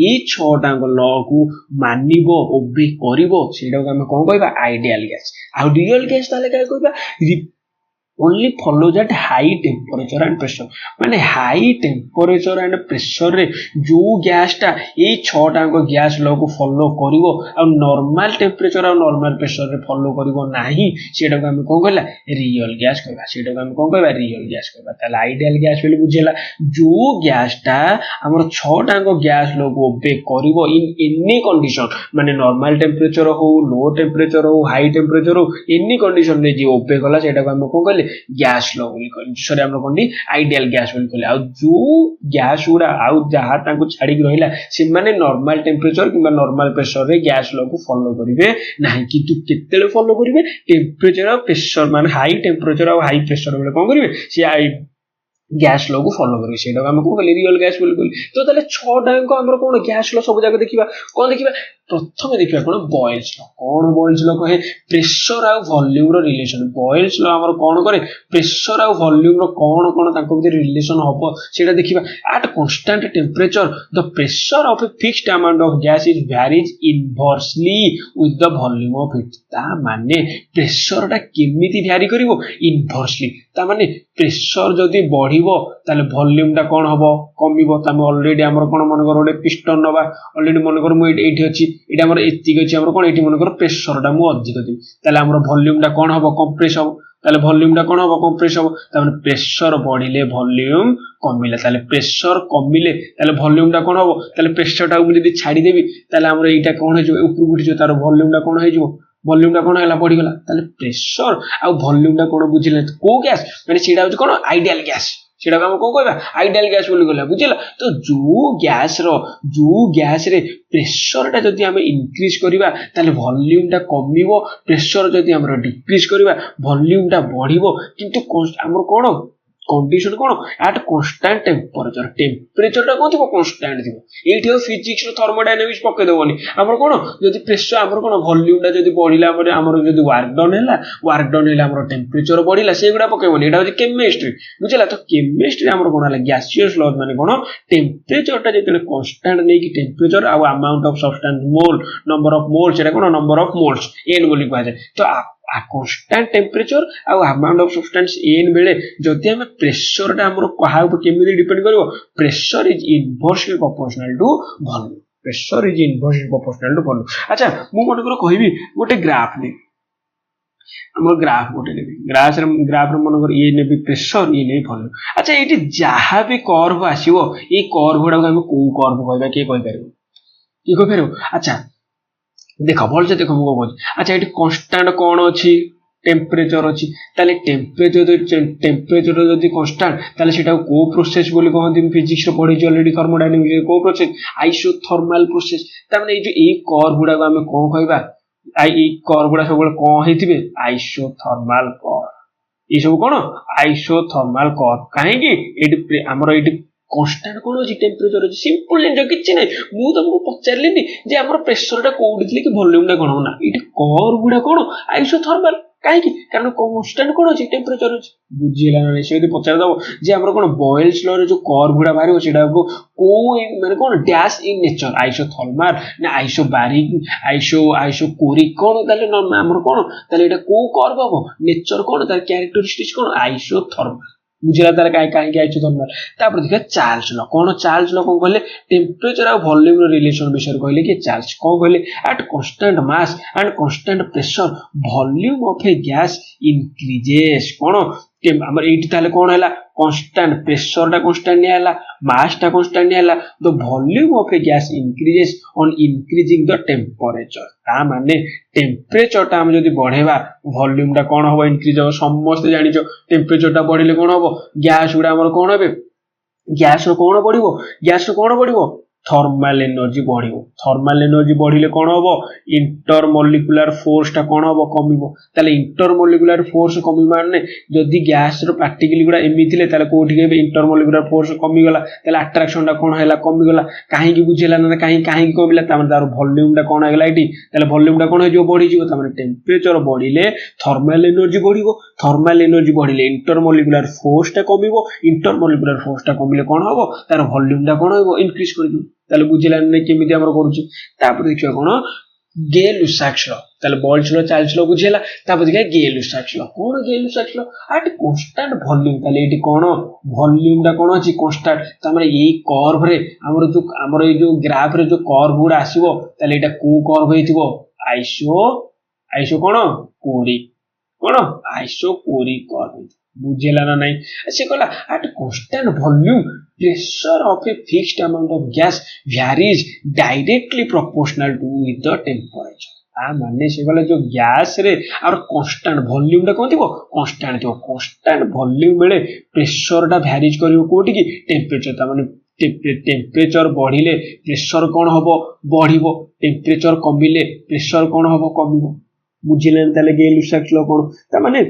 ଏଇ 6ଟାଙ୍କ ଲକୁ ମାନିବ ଓବେ କରିବ ସେଇଟାକୁ ଆମେ କ'ଣ କହିବା ଆଇଡିଆଲ ଗ୍ୟାସ୍। ଆଉ ରିଅଲ ଗ୍ୟାସ୍ ତାହେଲେ କାହା କହିବା only follows at high temperature and pressure। ମାନେ ହାଇ ଟେମ୍ପରେଚର ଆଣ୍ଡ ପ୍ରେସରରେ ଯୋଉ ଗ୍ୟାସଟା ଏଇ 6ଟାଙ୍କ ଗ୍ୟାସ୍ ଲକୁ ଫଲୋ କରିବ ଆଉ ନର୍ମାଲ ଟେମ୍ପରେଚର ଆଉ ନର୍ମାଲ ପ୍ରେସରରେ ଫଲୋ କରିବ ନାହିଁ ସେଇଟାକୁ ଆମେ କ'ଣ କହିଲା ରିଅଲ ଗ୍ୟାସ୍ କହିବା। ସେଇଟାକୁ ଆମେ କ'ଣ କହିବା ରିଅଲ ଗ୍ୟାସ୍ କହିବା। ତାହେଲେ ଆଇଡିଆଲ ଗ୍ୟାସ୍ ବୋଲି ବୁଝିଲା ଯୋଉ ଗ୍ୟାସଟା ଆମର 6ଟାଙ୍କ ଗ୍ୟାସ୍ ଲକୁ ଓବେ କରିବ ଇନ୍ ଏନି କଣ୍ଡିସନ, ମାନେ ନର୍ମାଲ ଟେମ୍ପରେଚର ହଉ, ଲୋ ଟେମ୍ପରେଚର ହଉ, ହାଇ ଟେମ୍ପରେଚର ହଉ, ଏନି କଣ୍ଡିସନରେ ଯିଏ ଓବେ କଲା ସେଇଟାକୁ ଆମେ କ'ଣ କହିଲେ ଗ୍ୟାସ୍ ଲ ବୋଲି କହିଲେ, ସରି ଆମର କ'ଣ ଆଇଡିଆଲ ଗ୍ୟାସ୍ ବୋଲି କହିଲେ। ଆଉ ଯୋଉ ଗ୍ୟାସ୍ ଗୁଡ଼ା ଆଉ ଯାହା ତାଙ୍କୁ ଛାଡ଼ିକି ରହିଲା ସେମାନେ ନର୍ମାଲ ଟେମ୍ପରେଚର କିମ୍ବା ନର୍ମାଲ ପ୍ରେସରରେ ଗ୍ୟାସ୍ ଲକୁ ଫଲୋ କରିବେ ନାହିଁ। କିନ୍ତୁ କେତେବେଳେ ଫଲୋ କରିବେ ଟେମ୍ପରେଚର ଆଉ ପ୍ରେସର, ମାନେ ହାଇ ଟେମ୍ପରେଚର ଆଉ ହାଇ ପ୍ରେସର ବେଳେ କ'ଣ କରିବେ ସେ ଗ୍ୟାସ୍ ଲକୁ ଫଲୋ କରିବେ। ସେଇଟାକୁ ଆମେ କ'ଣ କହିଲେ ରିଅଲ ଗ୍ୟାସ୍ ବୋଲି କହିଲେ। ତ ତାହେଲେ 6ଟାଙ୍କ ଆମର କ'ଣ ଗ୍ୟାସ୍ ଲ ସବୁ ଯାକ ଦେଖିବା। କ'ଣ ଦେଖିବା प्रथम देखिए कौन बॉयल्स लॉ कौन बॉयल्स लॉ कहे प्रेशर आ वॉल्यूम रो रिलेशन बॉयल्स लॉ हमर कौन करे प्रेशर आ वॉल्यूम रो कौन कौन ताको भीतर रिलेशन हबो सेटा देखिबा eight constant temperature the pressure of a fixed amount of gas is varies inversely with the volume of it ता माने प्रेशर ता केमिति वैरी करिवो इनवर्सली ता माने प्रेशर जदी बढ़िबो ताले वॉल्यूम ता कोन हबो कमिबो तामे ऑलरेडी हमर कोन मन कर ओडे पिस्टन नबा ऑलरेडी मन कर मु एठी अछि एटा हमर एतिक अछि हमर कोन एठी मन कर प्रेशर ता मु अधिक दि ताले हमर वॉल्यूम ता कोन हबो कंप्रेस हबो ताले वॉल्यूम ता कोन हबो कंप्रेस हबो तामे प्रेशर बढ़िले वॉल्यूम कमिले ताले प्रेशर कमिले ताले वॉल्यूम ता कोन हबो ताले प्रेशर ता मु जदी छाडी देबी ताले हमर एटा कोन हे जो ऊपर गुडी जो तार वॉल्यूम ता कोन हे जो वॉल्यूम ता कोन हैला बढ़ी गला ताले प्रेशर आ वॉल्यूम ता कोन बुझिले को गैस माने सीडा हो कोन आइडियल गैस सीडा हम को कहबा आइडियल गैस बोली गला बुझिला तो जो गैस रे प्रेशर ता जदी हम इंक्रीज करिबा ताले वॉल्यूम ता कमिवो प्रेशर जदी हम डिक्रीज करिबा वॉल्यूम ता बढ़िवो किंतु हमर कोन कंडीशन कोन एट कांस्टेंट टेंपरेचर ता कोन थिबो कांस्टेंट थिबो एठी फिजिक्स रो थर्मोडायनामिक्स पके देबोनी हमर कोन जदी प्रेशर हमर कोन वॉल्यूम ता जदी बढ़िला हमर जदी वर्क डन हैला हमर टेंपरेचर बढ़िला सेगुडा पकेबोनी एटा हो केमिस्ट्री बुझला तो केमिस्ट्री हमर कोन हैला गैसियस लॉज माने कोन टेंपरेचर ता जदी कांस्टेंट नै कि टेंपरेचर आ amount of substance mole number of moles एटा कोन नंबर ऑफ मोल्स एन बोली कहै तो आ कांस्टेंट टेंपरेचर आ अमाउंट ऑफ सब्सटेंस एन बेले जति हम प्रेशर टा हमर कहा ऊपर केमिति डिपेंड करिवो pressure is inversely proportional to volume pressure is inversely proportional to volume अच्छा मु कोन कर कहबी गोटे ग्राफ ने हमर ग्राफ गोटे नेबी ग्राफ रे मन कर ये नेबी प्रेशर ये नै वॉल्यूम अच्छा एटी जहा भी कर्व आसीबो ए कर्व गुडा हम को कर्व कहबा के कहि परबो की कहि परबो अच्छा देखो भल से देखो मु बोल अच्छा एटी कांस्टेंट कोन अछि टेंपरेचर अछि ताले टेंपरेचर जदी कांस्टेंट ताले सेटा को प्रोसेस बोली कहंती फिजिक्स रो पढि ऑलरेडी थर्मोडायनामिक्स को प्रोसेस आइसोथर्मल प्रोसेस ता माने ए जो ए कर्व गुडा हम को कहबा ए कर्व गुडा सब को हेतिबे आइसोथर्मल कर्व ए सब कोन आइसोथर्मल कर्व काहे कि एटी हमर एटी कांस्टेंट कोन अछि टेंपरेचर अछि सिंपल जे किछि नै मु तुमको पचारलिनी जे हमर प्रेशर टा कोउडितली कि वॉल्यूम टा कोन ना इट कर्व गुडा कोन आइसोथर्मल काहे कि कारण कांस्टेंट कोन अछि टेंपरेचर अछि बुझिला नै से यदि पचार दबो जे हमर कोन बॉयल्स लॉ रे जो कर्व गुडा बारियो सेटा को माने कोन डैश इन नेचर आइसोथर्मल ना आइसोबारिक आइसो कोरिक कोन ताले हमर कोन ताले एटा को कर्व हबो नेचर कोन तार कैरेक्टरिस्टिक्स कोन आइसोथर्मल बुझिला तार काहे काहे आइसोथर्मल तापर देखा चार्ल्स लॉ कोन कहले टेंपरेचर आ वॉल्यूम रो रिलेशन विषय कहले कि चार्ल्स कोन कहले at constant mass and constant pressure volume of a gas increases कोन हमर एटी ताले कोन हैला कांस्टेंट प्रेशर टा कांस्टेंट नै हैला मास टा कांस्टेंट नै हैला the volume of a gas increases on increasing the temperature ता माने टेंपरेचर टा हम जदी बढ़ेबा वॉल्यूम टा कोन होबो इंक्रीज हो समस्त जानि जो टेंपरेचर टा बढ़िले कोन होबो गैस उडा हमर कोन होबे गैस रो कोन बढ़िबो थर्मल एनर्जी बढ़िले कोन होबो इंटरमोलिकुलर फोर्स ता कोन होबो कमिबो ताले इंटरमोलिकुलर फोर्स कमी माने जदी गैस रो पार्टिकल गुडा एमिथिले ताले कोठी के इंटरमोलिकुलर फोर्स कमी गला ताले अट्रैक्शन ता कोन हैला कमी गला काहे कि बुझिला ना काहे कमिला ता माने तार वॉल्यूम ता कोन हैला इटी ताले वॉल्यूम ता कोन हो जो बढ़ी जिवो ता माने टेंपरेचर बढ़िले थर्मल एनर्जी बढ़िले इंटरमोलिकुलर फोर्स ता कमिबो इंटरमोलिकुलर फोर्स ता कमिले कोन होबो तार वॉल्यूम ता कोन होबो इंक्रीज करिजो ताले बुझिला नै केमिति हमर करूची तापर देखियो कोन गे-लुसाक्स लॉ ताले बॉयल्स लॉ चार्ल्स लॉ बुझिला तापर देखियो गे-लुसाक्स लॉ कोन Gay-Lussac's law at constant volume ताले एटी कोन वॉल्यूम टा कोन अछि कांस्टेंट ता माने एई कर्व रे हमर ए जो ग्राफ रे जो कर्व गुडा आसीबो ताले एटा को कर्व हेतिबो आइसो कोन आइसोकोरिक कर्व बुझिला ना नै से कहला eight constant volume pressure of a fixed amount of gas varies directly proportional to with the temperature आ माने से वाला जो गैस रे और कांस्टेंट वॉल्यूम टा कोन थिबो कांस्टेंट वॉल्यूम बेले प्रेशर टा वैरीज करिवो कोठी की टेंपरेचर ता माने टेंपरेचर बढ़िले प्रेशर कोन हबो बढ़िबो टेंपरेचर कमिले प्रेशर कोन हबो कमिबो बुझिलेन ताले गे-लुसाक्स लॉ कोन ता माने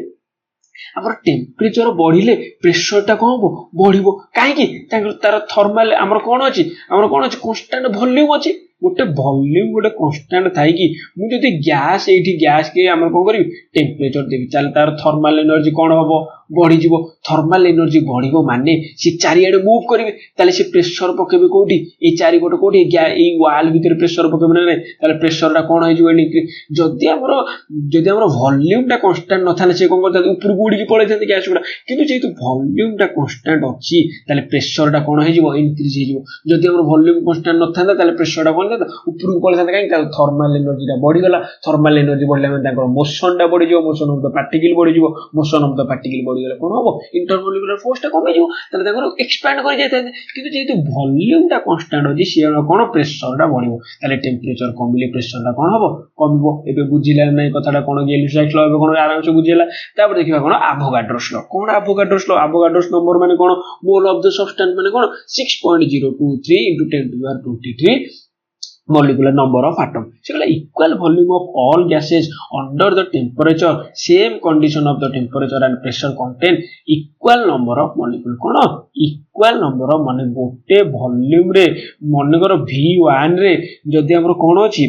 हमर टेंपरेचर बढ़िले प्रेशर टा कोन बढ़िबो काहे कि तार थर्मल हमर कोन अछि कांस्टेंट वॉल्यूम अछि गोटे वॉल्यूम गोटे कांस्टेंट थाई कि मु जदि गैस एठी गैस के हम कोन करी टेम्परेचर देबी चल तार थर्मल एनर्जी कोन हबो बढ़ी जीवो थर्मल एनर्जी बढ़िबो माने से चारियाडे मूव करिवे ताले से प्रेशर पकेबे कोठी ए चारि गोटे कोठी ए वाल भीतर प्रेशर पकेबे नै ताले प्रेशर रा कोन होई जीवो जदि हमर वॉल्यूम टा कांस्टेंट न थाले से कोन करता ऊपर गुडी की पळे थाते गैस गुडा किंतु जेतु वॉल्यूम टा कांस्टेंट अछि ताले प्रेशर टा कोन होई जीवो इंक्रीज होई जीवो जदि हमर वॉल्यूम कांस्टेंट न थांदा ताले प्रेशर टा कोन थांदा ऊपर को पळे थाते काई ताले थर्मल एनर्जी टा बढ़ी गला थर्मल एनर्जी बढ़ले माने ताकर मोशन टा बढ़ी जीवो मोशन ऑफ द पार्टिकल बढ़ी जीवो मोशन ऑफ द पार्टिकल बढ़ी गला कोन हबो इंटरमोलिकुलर फोर्स टा कमे जीवो ताले ताकर एक्सपैंड करि जाय थाते किंतु जेतु वॉल्यूम टा कांस्टेंट अछि से कोन प्रेशर टा बढ़िबो ताले टेम्परेचर कमिले प्रेशर टा कोन हबो कमिबो एबे बुझिला नै कथाटा कोन गेलिस साइक्ल एबे कोन आराम से बुझिला तापर देखिबा कोन एवोगाड्रोस लॉ कोन एवोगाड्रोस नंबर माने कोन मोल ऑफ द सब्सटेंस माने कोन 6.023 * 1023 molecular number of atom so equal volume of all gases under the temperature same condition of the temperature and pressure contain equal number of molecule cone equal number of माने गोटे volume रे मन कर V1 रे जदि हमर कोन अछि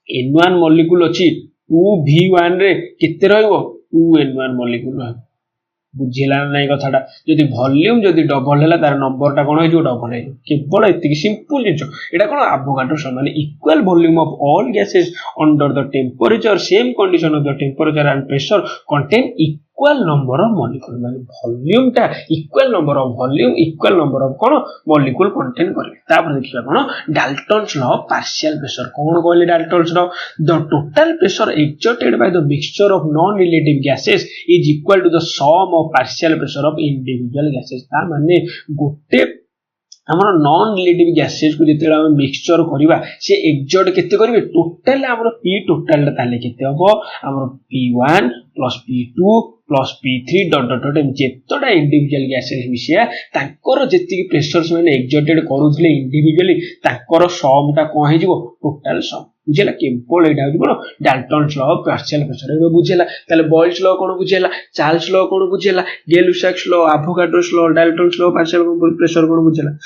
N1 molecule अछि 2V1 रे केते रहइबो 2N1 molecule रहइबो बुझिला नै कथाटा जदि वॉल्यूम जदि डबल हैला तार नंबर टा कोन होय जो डबल है केवल एति सिंपल जिंस एटा कोन एवोगाड्रो माने equal volume of all gases under the temperature same condition of the temperature and pressure contain equal number of molecule माने वॉल्यूम टा equal number of volume equal number of कोन मॉलिक्यूल कंटेन करबे तापर देखिबा कोन Dalton's law of partial pressure कोन कहले Dalton's law the total pressure exerted by the mixture of non relative gases is equal to the sum of partial pressure of individual gases ता माने गोटे हमर नॉन रिलेटिव गैसेस को जते हम mixture करिबा से एक्सर्ट केते करिवे टोटल हमर पी टोटल ताले केते हबो हमर P1 + P2 + P3 dot dot dot जेतोडा इंडिविजुअल गैसेस मिसिया ताकर जेति प्रेशर से माने एक्सर्टेड करूथले इंडिविजुअली ताकर सम टा को हे जिवो टोटल सम बुझेला केवल एटा हो Dalton's law of partial pressure एबे बुझेला ताले बॉयल्स लॉ कोन बुझेला चार्ल्स लॉ कोन बुझेला Gay-Lussac's law Avogadro's law Dalton's law partial pressure कोन बुझेला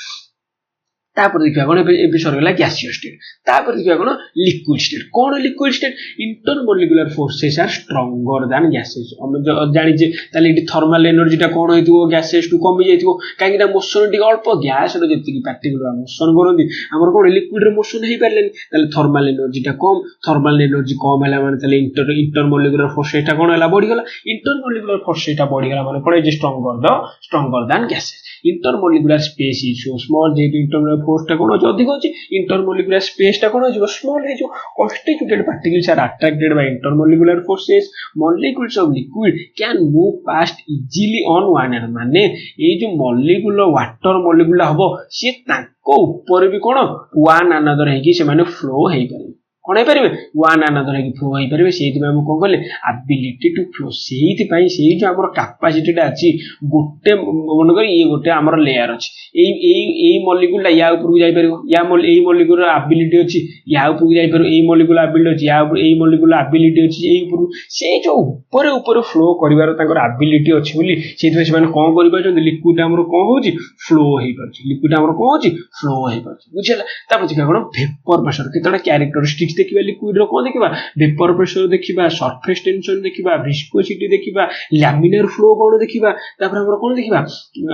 तापर देखिबा कोन ए सर गेला गैसियस स्टेट तापर देखिबा कोन liquid state intermolecular forces are stronger than gases हम जानि जे ताले इटी थर्मल एनर्जी टा कोन होइतिबो गैसेस टू कमी जाइतिबो काहेकि मोशन टी अल्प गैस रो जेति की पार्टिकल मोशन करंदी हमर कोन लिक्विड रे मोशन हेइ परलेनी ताले थर्मल एनर्जी टा कम थर्मल एनर्जी कम हैला माने ताले इंटरमोलिकुलर फोर्सेस टा कोन हैला बढ़ी गेला इंटरमोलिकुलर फोर्सेस टा बढ़ी गेला माने पड़े जे stronger than gases intermolecular space is so small जे इंटरमोलिकुलर फोर्स टा कोन अधिक अछि इंटरमोलिकुलर स्पेस टा कोन हो स्मॉल है जो constituted particles are attracted by intermolecular forces molecules of liquid can move past easily on one another माने ए जो मॉलिक्यूल वाटर मॉलिक्यूल हबो से ताको ऊपर भी कोन वन अनदर है कि से माने फ्लो हेइ पारे कोन हे परिबे वन अनदर है कि फ्लो हेइ परिबे सेति हम कोन कहले एबिलिटी टू फ्लो सेति पई सेइ जो हमर कैपेसिटी टा अछि गोटे मन कर ये गोटे हमर लेयर अछि ए मॉलिक्यूल या ऊपर जाई परिबो या ए मॉलिक्यूल एबिलिटी अछि या ऊपर जाई परिबो ए मॉलिक्यूल एबिलिटी अछि या ए मॉलिक्यूल एबिलिटी अछि ए ऊपर से जो ऊपर फ्लो करिवार ताकर एबिलिटी अछि बोली सेति से माने कोन करि पाछन लिक्विड हमर कोन होछि फ्लो हेइ पाछि लिक्विड हमर कोन होछि फ्लो हेइ पाछि बुझिला तापर देखा कोन वेपर प्रेशर केतडा कैरेक्टरिस्टिक्स देखिबा लिक्विड रो कोन देखिबा वेपर प्रेशर देखिबा सरफेस टेंशन देखिबा विस्कोसिटी देखिबा लैमिनार फ्लो कोन देखिबा तापर हमर कोन देखिबा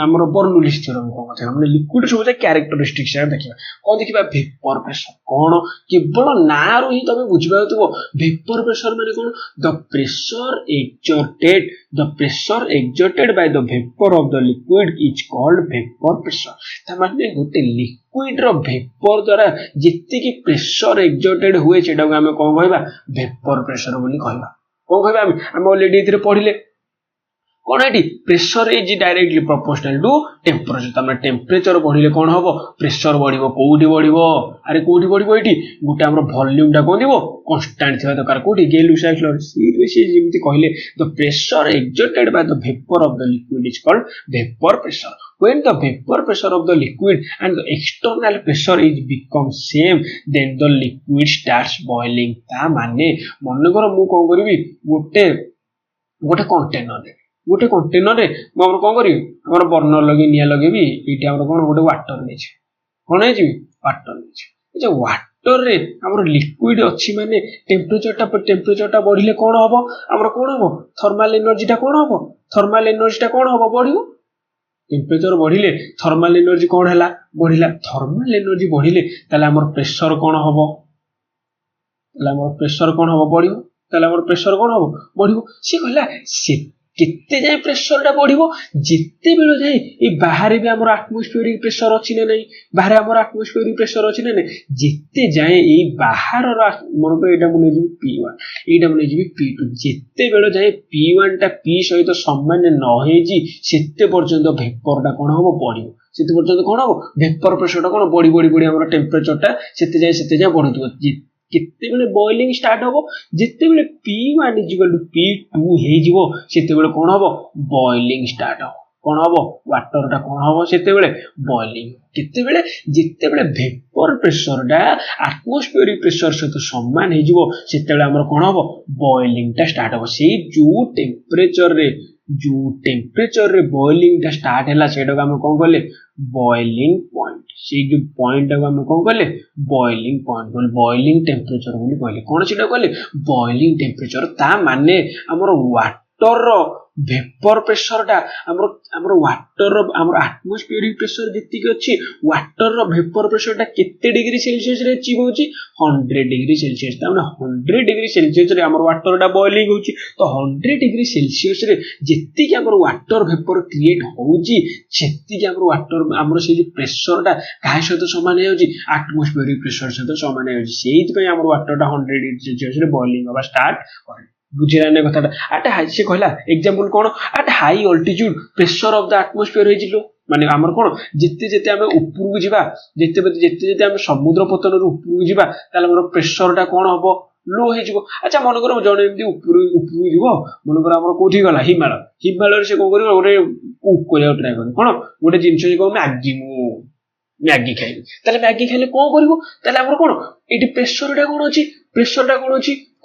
हमर बर्नौलीज थ्योरम कोन कहै हमने लिक्विड सब कैरेक्टरिस्टिक्स देखिबा कोन देखिबा वेपर प्रेशर कोन केवल ना रो ही तमे बुझिबा तो वेपर प्रेशर माने कोन the pressure exerted by the vapour of the liquid is called vapour pressure त माने गोटे लिक्विड रो वेपर द्वारा जेति की प्रेशर एक्सर्टेड हुए सेटा को हमें कोन कहबा वेपर प्रेशर बोली कहबा कोन कहबा हम ऑलरेडी इथरे पढिले कोन एटी pressure is directly proportional to temperature तमे टेम्परेचर बढ़िले कोन हबो प्रेशर बढ़िबो कोउठी बढ़िबो अरे कोउठी बढ़िबो एटी गुटे हमर वॉल्यूम टा कोन दिबो कांस्टेंट थिबा दरकार कोउठी गै-लुसाक्स लॉ से जेमति कहले the pressure exerted by the vapour of the liquid is called vapour pressure when the vapor pressure of the liquid and the external pressure is become same then the liquid starts boiling ता माने मन कर मु कोन करबी गोटे container रे हम कोन करी हमर बर्नर लगे निया लगेबी एटी हमर कोन गोटे वाटर नै छै कोन है जी वाटर नै छै जे वाटर रे हमर लिक्विड अछि माने टेम्परेचरटा बढ़िले कोन हबो हमर कोन हबो थर्मल एनर्जीटा कोन हबो बढ़िबो टेम्परेचर बढ़िले थर्मल एनर्जी कोन हला बढ़िला थर्मल एनर्जी बढ़िले ताले हमर प्रेशर कोन हबो बढ़िबो से कहला से केते जाय प्रेशर बढ़िबो जेते बेलो जाय ए बाहर भी हमर एटमॉस्फेरिक प्रेशर अछि ना नहीं बाहर हमर एटमॉस्फेरिक प्रेशर अछि ना नहीं जेते जाय ए बाहर मन को एटा मने जी P1 एटा मने जी P2 जेते बेलो जाय P1 टा P सहित समान न हे जी सेते पर्यंत वेपर टा कोन हबो बढ़िबो सेते पर्यंत कोन हबो वेपर प्रेशर टा कोन बढ़ी हमर टेम्परेचर टा सेते जाय बढ़ुतो केते बेले बॉइलिंग स्टार्ट होबो जेते बेले P1 P2 हे जिवो सेते बेले कोन हबो बॉइलिंग स्टार्ट हो कोन हबो वाटर टा कोन हबो सेते बेले बॉइलिंग केते बेले जेते बेले वेपर प्रेशर टा एटमॉस्फेरिक प्रेशर से तो समान हे जिवो सेते बेले हमर कोन हबो बॉइलिंग टा स्टार्ट हो से जो टेम्परेचर रे बॉइलिंग टा स्टार्ट हैला सेटा को हम कोन करले बॉइलिंग पॉइंट से जो पॉइंट को हम कोन करले बॉइलिंग पॉइंट बोल बॉइलिंग टेम्परेचर बोली कहले कोन सेटा कहले बॉइलिंग टेम्परेचर ता माने हमर वाटर रो वेपर प्रेशर टा हमर वाटर रो हमर एटमॉस्फेरिक प्रेशर जति के अछि वाटर रो वेपर प्रेशर टा केते डिग्री सेल्सियस रे अचीव होची 100 डिग्री सेल्सियस ता माने 100 डिग्री सेल्सियस रे हमर वाटर टा बॉइलिंग होची तो 100 डिग्री सेल्सियस रे जति के हमर वाटर वेपर क्रिएट होची सेति के हमर वाटर हमर से जे प्रेशर टा काहे सहित समान होची एटमॉस्फेरिक प्रेशर सहित समान होची सेति पे हमर वाटर टा 100 डिग्री सेल्सियस रे बॉइलिंग होबा स्टार्ट करे बुझिरा ने कथाटा एट हाई से कहला एग्जांपल कोन at high altitude pressure of the atmosphere हेजिलो माने हमर कोन जेते जेते हम ऊपर को जिबा जेते हम समुद्र पतन रो ऊपर को जिबा ताले हमर प्रेशर टा कोन हबो लो हे जिवो अच्छा मन करो जणे एमती ऊपर को जिवो मन करो हमर कोठी गला हिमालय से कोन करिवो ओरे कुक कोया ट्राई करिवो कोन ओटे जिंस जे को मैगी खाइबी ताले मैगी खाइले कोन करिवो ताले हमर कोन एटी प्रेशर टा कोन अछि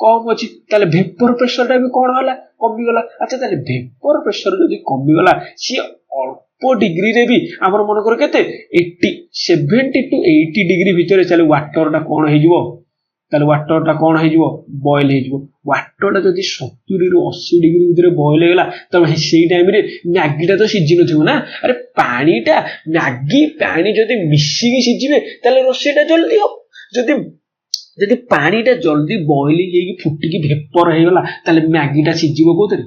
कम अछि ताले वेपर प्रेशर टा भी कोन होला कमी गला अच्छा ताले वेपर प्रेशर जदी कमी गला सी अल्प डिग्री रे भी हमर मन कर केते 70 टू 80 डिग्री भीतर चले वाटर टा कोन हे जिवो ताले वाटर टा कोन हे जिवो बॉयल हे जिवो वाटर टा जदी 70 ରୁ 80 डिग्री भीतर बॉयल हेला त सेही टाइम रे मैगी टा तो सिजि नथिबो ना अरे पानी टा मैगी पानी जदी मिसी के सिजिबे ताले रोसेटा जल्दी हो जदी पानी टा जल्दी बॉइलिंग हेगी फुटिकी वेपर हे गला ताले मैगी टा सिजिबो कोतरे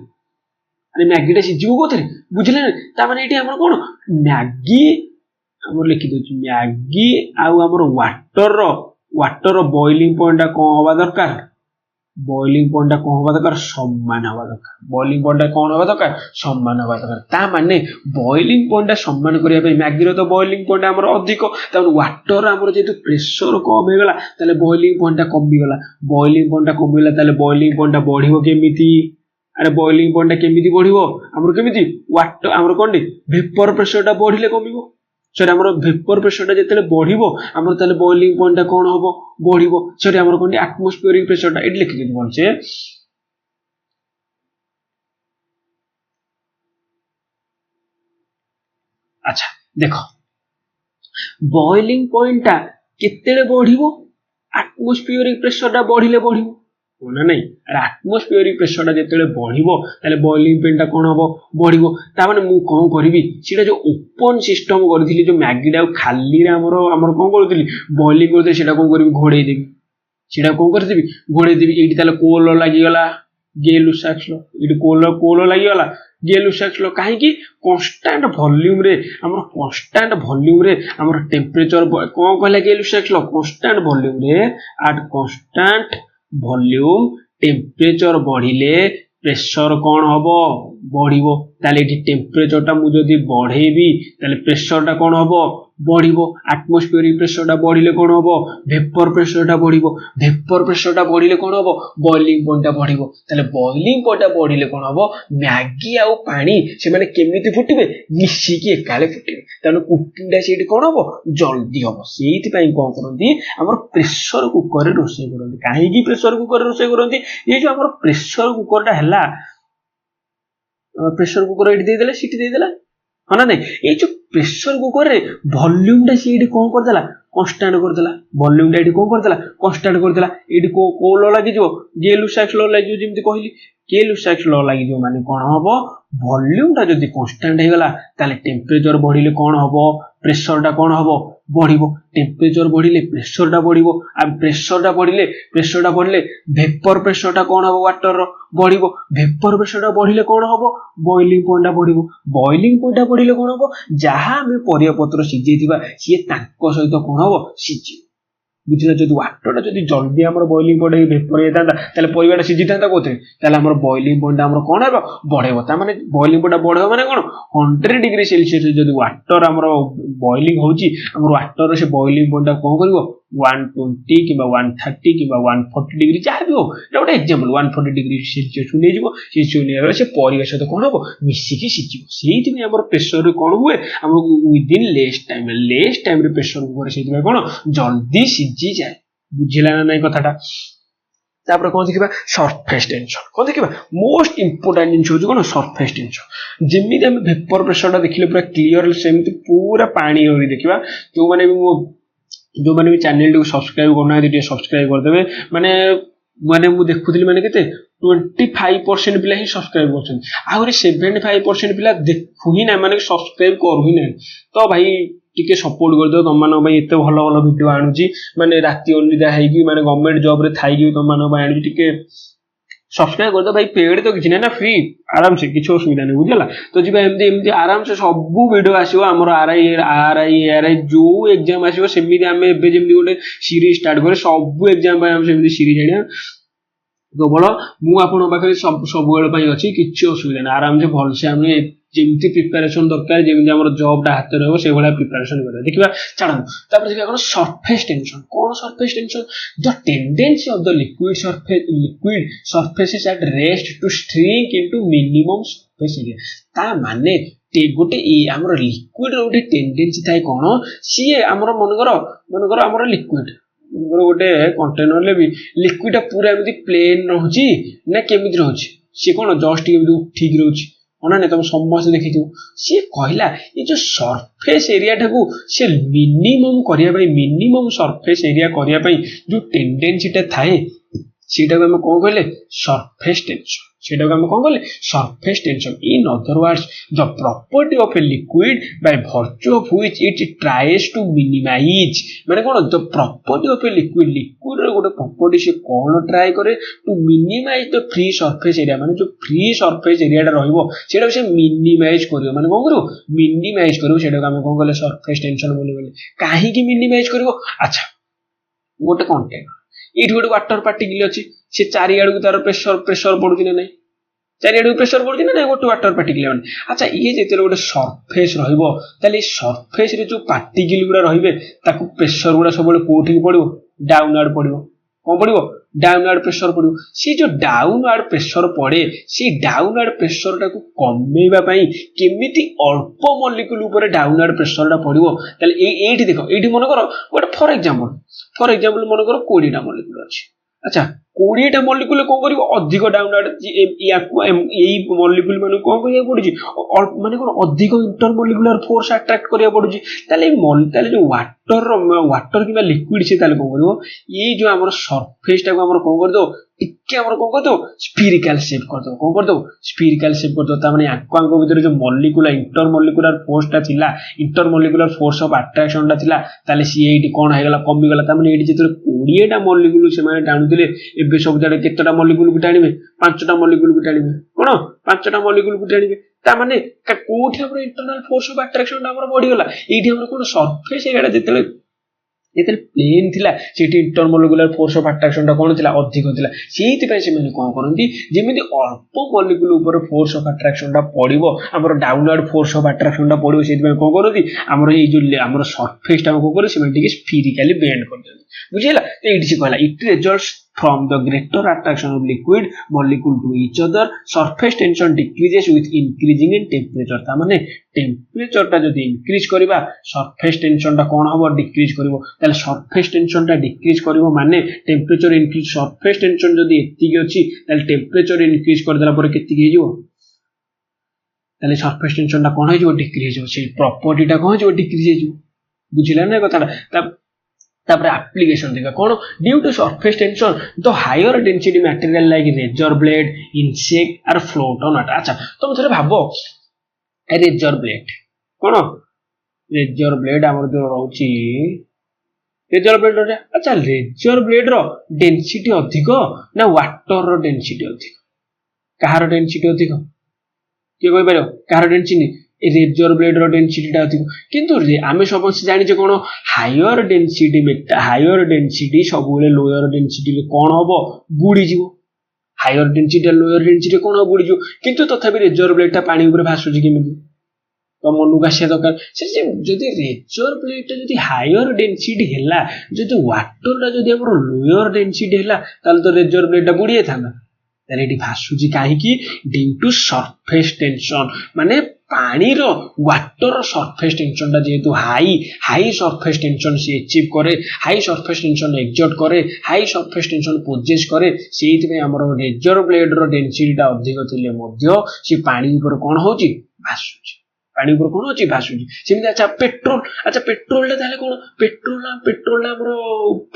बुझले ता माने एठी हमर कोन मैगी हमर लिखि दउची मैगी आ हमर वाटर बॉइलिंग पॉइंट टा कोन होबा दरकार समान होबा दरकार बॉइलिंग पॉइंट टा कोन होबा दरकार समान होबा दरकार ता माने बॉइलिंग पॉइंट टा समान करिया पे मैगी रो तो बॉइलिंग पॉइंट हमर अधिक ता वाटर हमर जेतु प्रेशर कम हे गला ताले बॉइलिंग पॉइंट टा कमी गला ताले बॉइलिंग पॉइंट टा बढ़िबो केमिति अरे बॉइलिंग पॉइंट टा केमिति बढ़िबो हमर केमिति वाटर हमर कोन वेपर प्रेशर टा बढ़िले कमिबो सरी हमर वेपर प्रेशर टा जेतले बढ़िबो हमर ताले बॉइलिंग पॉइंट टा कोन होबो बढ़िबो सरी हमर कोन एटमॉस्फेरिक प्रेशर टा एट लिखि दे बोलछे अच्छा देखो बॉइलिंग पॉइंट टा केतेले बढ़िबो एटमॉस्फेरिक प्रेशर टा बढ़िले बढ़िबो कोना नहीं अरे एटमॉस्फेरिक प्रेशर टा जेतेले बढ़िबो ताले बॉइलिंग पॉइंट टा कोन हबो बढ़िबो ता माने मु कोन करबी सीटा जो ओपन सिस्टम करथिली जो मैगी टा खाली रे हमर कोन करथिली बॉइलिंग करथे सीटा कोन करबी घोड़े देबी एठी ताले कोल लागि गला गेलुसाक्सलो एठी कोल लागि गला गेलुसाक्सलो काहे कि कांस्टेंट वॉल्यूम रे हमर टेम्परेचर कोन कहला गेलुसाक्सलो कांस्टेंट वॉल्यूम रे एट कांस्टेंट वॉल्यूम टेम्परेचर बढ़िले प्रेशर कोन हबो बढ़िबो ताले एठी टेम्परेचर टा मु जदी बढ़ेबी ताले प्रेशर टा कोन हबो बढ़िबो एटमॉस्फेरिक प्रेशर टा बढ़िले कोन हबो वेपर प्रेशर टा बढ़िले कोन हबो बॉइलिंग पॉइंट टा बढ़िबो ताले बॉइलिंग पॉइंट टा बढ़िले कोन हबो मैगी आ पानी से माने केमिति फुटिबे मिसी के एकाले फुटिबे ताने कुकिंग टा सेठी कोन हबो जल्दी हबो सेति पई कोन करंती हमर प्रेशर कुकर रे रोसे करंती काहे कि प्रेशर कुकर रे रोसे करंती ये जो हमर प्रेशर कुकर टा हला प्रेशर कुकर एठी दे देला सीटी दे देला हां ना नहीं ये जो प्रेशर कुकर रे वॉल्यूम टा सीडी कोन कर देला କନଷ୍ଟାଣ୍ଟ କରିଦେଲା, ଭଲ୍ୟୁମଟା ଏଠି କଣ କରିଦେଲା କନଷ୍ଟାଣ୍ଟ କରିଦେଲା। ଏଠି କୋଉ ଲ ଲାଗିଯିବ, ଗେ-ଲୁସାକ୍ସ ଲ ଲାଗିଯିବ। ଯେମିତି କହିଲି ଗେ-ଲୁସାକ୍ସ ଲ ଲାଗିଯିବ ମାନେ କଣ ହବ, ଭଲ୍ୟୁମଟା ଯଦି କନଷ୍ଟାଣ୍ଟ ହେଇଗଲା ତାହେଲେ ଟେମ୍ପରେଚର ବଢିଲେ କଣ ହବ, ପ୍ରେସରଟା କଣ ହବ ବଢିବ। ଟେମ୍ପରେଚର ବଢିଲେ ପ୍ରେସରଟା ବଢିବ, ଆଉ ପ୍ରେସରଟା ବଢିଲେ ଭେପର ପ୍ରେସରଟା କଣ ହବ, ୱାଟରର ବଢିବ। ଭେପର ପ୍ରେସରଟା ବଢିଲେ କଣ ହବ, ବଏଲିଂ ପଏଣ୍ଟଟା ବଢିବ। ବଏଲିଂ ପଏଣ୍ଟଟା ବଢିଲେ କଣ ହବ, ଯାହା ଆମେ ପରିବା ପତ୍ର ସିଝେଇଥିବା ସିଏ ତାଙ୍କ ସହିତ କଣ ହବ, ସିଝିବ। ବୁଝିଲା, ଯଦି ୱାଟରଟା ଯଦି ଜଲ୍ଦି ଆମର ବଏଲିଂ ପଏଣ୍ଟ ଭେପର ହେଇଥାନ୍ତା ତାହେଲେ ପରିବାଟା ସିଝିଥାନ୍ତା କୋଉଥିରେ, ତାହେଲେ ଆମର ବଏଲିଂ ପଏଣ୍ଟଟା ଆମର କଣ ହେବ, ବଢେଇବ। ତା ମାନେ ବଏଲିଂ ପଏଣ୍ଟଟା ବଢେଇବ ମାନେ କଣ, 100 ଡିଗ୍ରୀ ସେଲସିୟସ ଯଦି ୱାଟର ଆମର ବଏଲିଂ ହଉଛି, ଆମର ୱାଟର ସେ ବଏଲିଂ ପଏଣ୍ଟଟା କଣ କରିବ, 120 କିମ୍ବା 130 କିମ୍ବା 140 ଡିଗ୍ରୀ ଯାହା ବି ହଉ, এটা ଗୋଟେ ଏକ୍ସାମ୍ପଲ, 140 ଡିଗ୍ରୀ ସେଲସିୟସକୁ ନେଇଯିବ। ସେଲସିୟସ ନେଇଗଲେ ସେ ପରିବା ସହିତ କଣ ହବ, ମିଶିକି ସିଝିବ। ସେଇଥିପାଇଁ ଆମର ପ୍ରେସରରେ କଣ ହୁଏ, ଆମକୁ ୱିଦିନ୍ ଲେସ୍ ଟାଇମରେ ପ୍ରେସର କୁକରରେ ସେଇଥିପାଇଁ କଣ ଜଲ୍ଦି ସିଝିଯାଏ। ବୁଝିଲା ନା ନାଇଁ କଥାଟା। ତାପରେ କଣ ଦେଖିବା, ସରଫେସ ଟେନସନ। କଣ ଦେଖିବା, ମୋଷ୍ଟ ଇମ୍ପୋର୍ଟାଣ୍ଟ ଜିନିଷ ହଉଛି କଣ, ସରଫେସ ଟେନସନ। ଯେମିତି ଆମେ ଭେପର ପ୍ରେସରଟା ଦେଖିଲେ ପୁରା କ୍ଲିୟର, ସେମିତି ପୁରା ପାଣି ଭଳି ଦେଖିବା। ଯୋଉମାନେ ବି ଚ୍ୟାନେଲଟିକୁ ସବସ୍କ୍ରାଇବ କରୁନାହାନ୍ତି ଟିକେ ସବସ୍କ୍ରାଇବ କରିଦେବେ। ମାନେ ମୁଁ ଦେଖୁଥିଲି ମାନେ କେତେ 25% ପିଲା ହିଁ ସବସ୍କ୍ରାଇବ କରୁଛନ୍ତି, ଆହୁରି 75% ପିଲା ଦେଖୁ ହିଁ ନାହିଁ, ମାନେ ସବସ୍କ୍ରାଇବ କରୁ ହିଁ ନାହିଁ। ତ ଭାଇ ଟିକେ ସପୋର୍ଟ କରିଦିଅ, ତମମାନଙ୍କ ପାଇଁ ଏତେ ଭଲ ଭଲ ଭିଡିଓ ଆଣୁଛି, ମାନେ ରାତି ଅନିଦ୍ରା ହେଇକି, ମାନେ ଗଭର୍ଣ୍ଣମେଣ୍ଟ ଜବରେ ଥାଇକି ତମମାନଙ୍କ ପାଇଁ ଆଣୁଛି। ଟିକେ ସବସ୍କ୍ରାଇବ କରିଦବ ଭାଇ, ପେଡ୍ ତ କିଛି ନାହିଁ ନା, ଫ୍ରି, ଆରାମସେ କିଛି ଅସୁବିଧା ନାହିଁ। ବୁଝିଲା, ତ ଯିବା ଏମିତି ଆରାମସେ ସବୁ ଭିଡିଓ ଆସିବ ଆମର। ଆରଆଇ ଯୋଉ ଏକ୍ଜାମ ଆସିବ ସେମିତି ଆମେ ଏବେ ଯେମିତି ଗୋଟେ ସିରିଜ ଷ୍ଟାର୍ଟ କରେ, ସବୁ ଏକ୍ଜାମ ପାଇଁ ଆମେ ସେମିତି ସିରିଜ ଆଣିବା। କେବଳ ମୁଁ ଆପଣଙ୍କ ପାଖରେ ସବୁବେଳେ ପାଇଁ ଅଛି, କିଛି ଅସୁବିଧା ନାହିଁ। ଆରାମସେ ଭଲସେ ଆମେ ଯେମିତି ପ୍ରିପାରେସନ ଦରକାର, ଯେମିତି ଆମର ଜବଟା ହାତରେ ରହିବ ସେଇଭଳିଆ ପ୍ରିପାରେସନ କରିବା। ଦେଖିବା, ଛାଡ଼ନ୍ତୁ। ତାପରେ ଦେଖିବା କଣ, ସରଫେସ ଟେନସନ। କଣ surface tension, the tendency of the liquid surfaces at rest to shrink into minimum surface area. ତା ମାନେ ଗୋଟେ ଆମର ଲିକ୍ୱିଡର ଗୋଟେ ଟେଣ୍ଡେନ୍ସି ଥାଏ କଣ, ସିଏ ଆମର ମନେକର ଆମର ଲିକ୍ୱିଡ ଗୋଟେ କଣ୍ଟେନରରେ ବି ଲିକ୍ୱିଡଟା ପୁରା ଏମିତି ପ୍ଲେନ ରହୁଛି ନା କେମିତି ରହୁଛି, ସିଏ କଣ ଜଷ୍ଟ ଏମିତି ଉଠିକି ରହୁଛି, ନା ନାଇଁ, ତମେ ସମସ୍ତେ ଦେଖିଥିବ। ସିଏ କହିଲା ଏ ଯୋଉ ସରଫେସ ଏରିଆଟାକୁ ସେ ମିନିମମ୍ କରିବା ପାଇଁ, ମିନିମମ୍ ସରଫେସ ଏରିଆ କରିବା ପାଇଁ ଯୋଉ ଟେଣ୍ଡେନ୍ସିଟା ଥାଏ ସେଇଟାକୁ ଆମେ କଣ କହିଲେ, ସରଫେସ ଟେନସନ। ସେଇଟାକୁ ଆମେ କଣ କହିଲେ, surface tension. In other words, the property of a liquid by virtue of which it tries to minimise. ମାନେ କଣ, ଦ ପ୍ରପର୍ଟି ଅଫ ଏ ଲିକ୍ୱିଡର ଗୋଟେ ପ୍ରପର୍ଟି, ସେ କଣ ଟ୍ରାଏ କରେ, ଟୁ ମିନିମାଇଜ ଦ ଫ୍ରି ସରଫେସ ଏରିଆ। ମାନେ ଯୋଉ ଫ୍ରି ସରଫେସ ଏରିଆଟା ରହିବ ସେଇଟାକୁ ସେ ମିନିମାଇଜ କରିବ। ମାନେ କଣ କରିବ, ମିନିମାଇଜ କରିବ। ସେଇଟାକୁ ଆମେ କଣ କଲେ, ସରଫେସ ଟେନସନ ବୋଲି କହିଲେ। କାହିଁକି ମିନିମାଇଜ କରିବ, ଆଚ୍ଛା, ଗୋଟେ କଣ୍ଟେନର, ଏଇଠି ଗୋଟେ ୱାଟର ପାର୍ଟିକଲ ଅଛି, ସେ ଚାରିଆଡକୁ ତାର ପ୍ରେସର ପଡୁଛି ନା ନାହିଁ, ଚାରିଆଡକୁ ପ୍ରେସର ପଡୁଛି ନା ନାହିଁ ଗୋଟେ ୱାଟର ପାର୍ଟିକଲ ମାନେ। ଆଚ୍ଛା, ଇଏ ଯେତେବେଳେ ଗୋଟେ ସରଫେସ ରହିବ, ତାହେଲେ ଏଇ ସରଫେସରେ ଯୋଉ ପାର୍ଟିକଲ ଗୁଡା ରହିବେ ତାକୁ ପ୍ରେସର ଗୁଡା ସବୁବେଳେ କୋଉଠିକି ପଡିବ, ଡାଉନ ଆଡ ପଡିବ। କଣ ପଡିବ, ଡାଉନ ଆଡ ପ୍ରେସର ପଡିବ। ସେ ଯୋଉ ଡାଉନ ଆଡ ପ୍ରେସର ପଡେ, ସେଇ ଡାଉନ ଆଡ ପ୍ରେସରଟାକୁ କମେଇବା ପାଇଁ କେମିତି ଅଳ୍ପ ମଲିକ୍ୟୁଲ ଉପରେ ଡାଉନ ଆଡ ପ୍ରେସରଟା ପଡିବ। ତାହେଲେ ଏଇଠି ଦେଖ, ଏଇଠି ମନେକର ଗୋଟେ ଫର ଏକ୍ସାମ୍ପଲ ମନେକର 20ଟା ମଲିକ୍ୟୁଲ ଅଛି। ଆଚ୍ଛା, 20ଟା ମଲିକ୍ୟୁଲ କଣ କରିବ, ଅଧିକ ଡାଉନ ଆଡ, ଏଇ ମଲିକ୍ୟୁଲ ମାନଙ୍କୁ କଣ କରିବାକୁ ପଡୁଛି, ମାନେ କଣ, ଅଧିକ ଇଣ୍ଟର ମଲିକ୍ୟୁଲାର ଫୋର୍ସ ଆଟ୍ରାକ୍ଟ କରିବାକୁ ପଡୁଛି। ତାହେଲେ ଯୋଉ ୱାଟର କିମ୍ବା ଲିକ୍ୱିଡ, ସେ ତାହେଲେ କଣ କରିବ, ଏଇ ଯୋଉ ଆମର ସରଫେସଟାକୁ ଆମର କଣ କରିଦବ, ଟିକେ ଆମର କଣ କରିଦବ, ସ୍ପିରିକାଲ ସେପ୍ କରିଦବ। କଣ କରିଦବ, ସ୍ପିରିକାଲ ସେପ୍ କରିଦବ। ତା ମାନେ ଆଙ୍କ ଭିତରେ ଯୋଉ ଇଣ୍ଟର ମଲିକ୍ୟୁଲାର ଫୋର୍ସଟା ଥିଲା, ଇଣ୍ଟର ମଲିକ୍ୟୁଲାର ଫୋର୍ସ ଅଫ ଆଟ୍ରାକ୍ସନଟା ଥିଲା, ତାହେଲେ ସିଏ ଏଇଠି କଣ ହେଇଗଲା, କମିଗଲା। ତା ମାନେ ଏଇଠି ଯେତେବେଳେ 20ଟା ମଲିକ୍ୟୁଲ ସେମାନେ ଟାଣୁଥିଲେ, ଏବେ ସବୁ ଜାଣେ କେତେଟା ମଲିକ୍ୟୁଲକୁ ଟାଣିବେ, 5ଟା ମଲିକ୍ୟୁଲକୁ ଟାଣିବେ। କଣ, 5ଟା ମଲିକ୍ୟୁଲକୁ ଟାଣିବେ। ତା ମାନେ କୋଉଠି ଆମର ଇଣ୍ଟରନାଲ ଫୋର୍ସ ଅଫ ଆଟ୍ରାକ୍ସନଟା ଆମର ବଢିଗଲା, ଏଇଠି ଆମର କଣ, ସରଫେସ ଏରିଆଟା ଯେତେବେଳେ ପ୍ଲେନ୍ ଥିଲା, ସେଠି ଇଣ୍ଟରମଲିକ୍ୟୁଲାର ଫୋର୍ସ ଅଫ ଆଟ୍ରାକ୍ସନଟା କଣ ଥିଲା, ଅଧିକ ଥିଲା। ସେଇଥିପାଇଁ ସେମାନେ କଣ କରନ୍ତି, ଯେମିତି ଅଳ୍ପ ମଲିକ୍ୟୁଲ ଉପରେ ଫୋର୍ସ ଅଫ ଆଟ୍ରାକ୍ସନଟା ପଡିବ, ଆମର ଡାଉନୱାର୍ଡ ଫୋର୍ସ ଅଫ ଆଟ୍ରାକ୍ସନଟା ପଡିବ। ସେଇଥିପାଇଁ କଣ କରନ୍ତି, ଆମର ଏଇ ଯୋଉ ଆମର ସରଫେସଟା କଣ କରନ୍ତି, ସେମାନେ ଟିକେ ସ୍ପିରିକାଲି ବେଣ୍ଡ କରିଦିଅନ୍ତି। ବୁଝିଲା, ଏଇଠି ସେ କହିଲା, ଇଟ୍ results from the greater attraction of liquid molecule to each other, surface tension decreases with increasing in temperature। ତା ମାନେ টেম্পরেচরটা যদি ইনক্রিজ করিবা, surface tensionটা কোন হবো, ডিক্রিজ করিব। তাহলে surface tensionটা ডিক্রিজ করিব মানে টেম্পরেচর ইনক্রিজ। surface tension যদি এতিকি ଅଛି তাহলে টেম্পরেচর ইনক্রিজ କରିଦେଲା ପରେ କେତିକି ହେଇଯିବ, তাহলে surface tensionটা কোন ହେଇଯିବ, ডিক্রিজ ହେଇଯିବ। সেই প্রপার্টিটা কোন ହେଇଯିବ, ডিক্রিজ ହେଇଯିବ। ବୁଝିଲା ନା କଥାଟା। तापर एप्लीकेशन देखा कौन due to surface tension the higher density material like razor blade insect are float on water. अच्छा तुम थे भाव रेजर ब्लेड कौन रेजर ब्लेड आम जो रोचे रेजर ब्लेड अच्छा रेजर ब्लेड रो डेंसिटी अधिक ना वाटर रो डेंसिटी अधिक कहार डेंसिटी अधिक किए कह पार कहार डेंसिटी रेजर ब्लेड रो डेंसिटी अधिक किंतु आम समस्त जाने कौन हायर डेंसिटी सब लोअर डेंसिटी कौन हम बुड़ीज हायर डेंसिटी लोअर डेंसिटी कौन हम बुड़ीज किंतु तथापि रेजर ब्लेडटा पानी ऊपर भासुची केमिति तो मन को आसा दरकार से जदि रेजर ब्लेडटा जदि हायर डेंसिटी है जदि वाटरटा जदि लोअर डेंसिटी है तो रेजर ब्लेडटा बुड़ी था ये भासुची कहीं ड्यू टू सरफेस टेंशन माने पानी रो वाटर सरफेस टेंशन टा जेहेतु हाई सरफेस टेंशन से अचीव करे हाई सरफेस टेंशन एक्सर्ट करे हाई सरफेस टेंशन पोजेस करे से हमर रेजर ब्लेड रो डेंसिटी टा अधिक थिले मध्य से पानी ऊपर कोन होची भासुची पानी ऊपर कोन होची भासुची सेमि। अच्छा पेट्रोल टा ताले कोन पेट्रोल हमर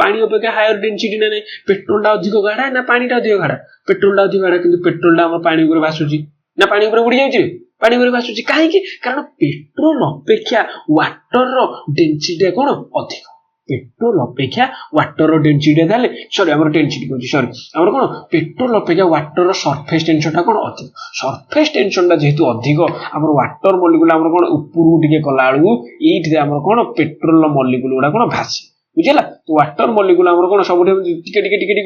पानी अपेक्षा हायर डेंसिटी ना नहीं पेट्रोल टा अधिक गाढ़ा ना पानी टा अधिक गाढ़ा पेट्रोल टा अधिक गाढ़ा किंतु पेट्रोल टा हमर पानी ऊपर भासुची ना पानी ऊपर उड़ी जाउची पानी ऊपर भासुची कहीं कारण पेट्रोल अपेक्षा वाटर रो डेंसिटी कौन अधिक पेट्रोल अपेक्षा वाटर रो डेंसिटी ताले सॉरी हमर डेंसिटी कहूँ सॉरी हमर कौन पेट्रोल अपेक्षा वाटर रो सरफेस टेंशन टा कौन अधिक सरफेस टेंशन टा जेहेतु अधिक हमर वाटर मॉलिक्यूल हमर कौन ऊपर टिके कला बेलू ये हमर कौन पेट्रोल मॉलिक्यूल गुड़ा कौन भासे बुझेगा तो वाटर मॉलिक्यूल हमर कौन सब टिके टिके टिके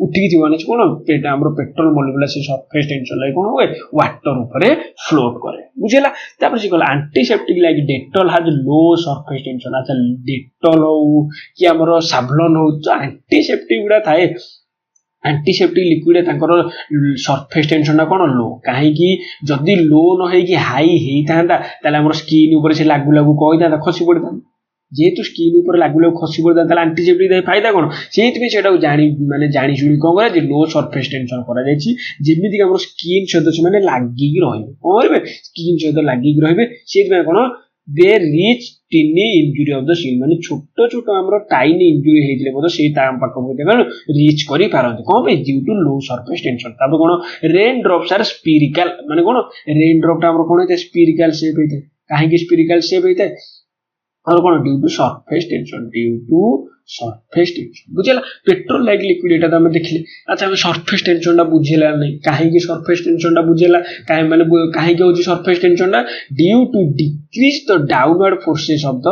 उठिकी थी माने कौन हमर पेट्रोल मॉलिक्यूल से सरफेस टेंशन लाइक कौन हुए वाटर ऊपर फ्लोट करे बुझेगा तापर से कहला antiseptic like Dettol has low surface tension. अच्छा डेटॉल हो कि हमर सावलॉन हो तो एंटीसेप्टिक गुड़ा थाए एंटीसेप्टिक लिक्विड तांकर सरफेस टेंशन टा कौन लो कहीं जदि लो न हो हाई होता ताले हमर स्किन ऊपर से लागू लागू कही खसी पड़ता जेहेतु स्किन ऊपर लागू लागू खसी पड़ता एंटीसेप्टिक फायदा कौन से माने जानी शुणी कौन करा लो सरफेस टेंशन करमिति हम स्किन सहित से लागिक रही स्किन सहित लागिक रही कौन दे reach tiny injury of the skin माने छोट छोट हमर टाइनी इंजुरी हेइले बोलो से ताम पाक रिच करि पारंती कौन पे due to low surface tension. तापर कौन रेन ड्रॉप्स आर स्पिरिकल माने कौन रेन ड्रॉप टा हमर कौन होते स्पिरिकल शेप होते काहे स्पिरिकल शेप होते और कौन ड्यू टू सरफेस टेंशन बुझेला पेट्रोल लाइक लिक्विड एटा तो हम देखले। अच्छा हम सरफेस टेंशन टा बुझेला नहीं काहे सरफेस टेंशन टा बुझेला काहे माने काहे होची सरफेस टेंशन टा due to decrease the downward forces of the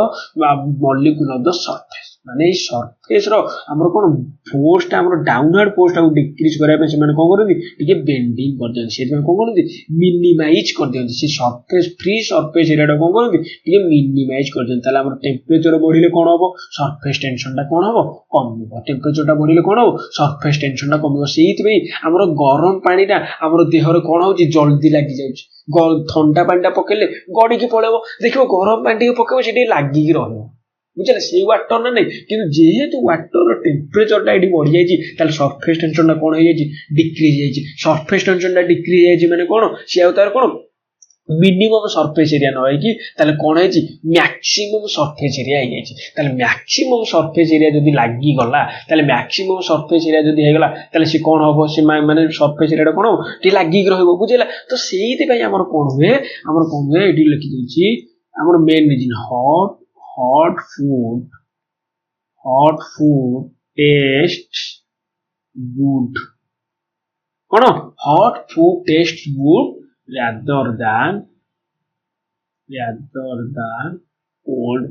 molecule of the surface माने सरफेस रो हमर कोन फोर्स टा हमर डाउनवर्ड फोर्स टा डिक्रीज करे पे से माने कोन करथि टिके बेंडिंग कर देन से कोन करथि मिनिमाइज कर देन से सरफेस फ्री सरफेस एरिया टा कोन करथि टिके मिनिमाइज कर देन ताले हमर टेंपरेचर बढ़िले कोन होबो सरफेस टेंशन टा कोन होबो कमिबो टेंपरेचर टा बढ़िले कोन होबो सरफेस टेंशन टा कमिबो सेहित बे हमर गरम पानी टा हमर देह रे कोन होची जल्दी लागि जाउची ठंडा पानी टा पकेले गडी के पळेबो देखिबो गरम पानी टे पकेबो सेठी लागि की रहबो बुझे से वाटर ना नहीं कि जेहेतु वाटर टेम्परेचर टा बढ़ी जाए सरफेस टेंशन टा कौन हो डिक्रीज जाए सरफेस टेंशन टा डिक्रीज जाए माने कौन सी तार कौन मिनिमम सरफेस एरिया न कि कौन है मैक्सिमम सरफेस एरिया हो जाए मैक्सिमम सरफेस एरिया जब लगी गला मैक्सिमम सरफेस एरिया जब होगला सी कौन हम से माने सरफेस एरिया कौन हम टे लगिक रुझेगा तो से कौन हुए आम कौन हुए ये लिखिदी आम main reason hot food tastes good कौन hot food tastes good rather than cold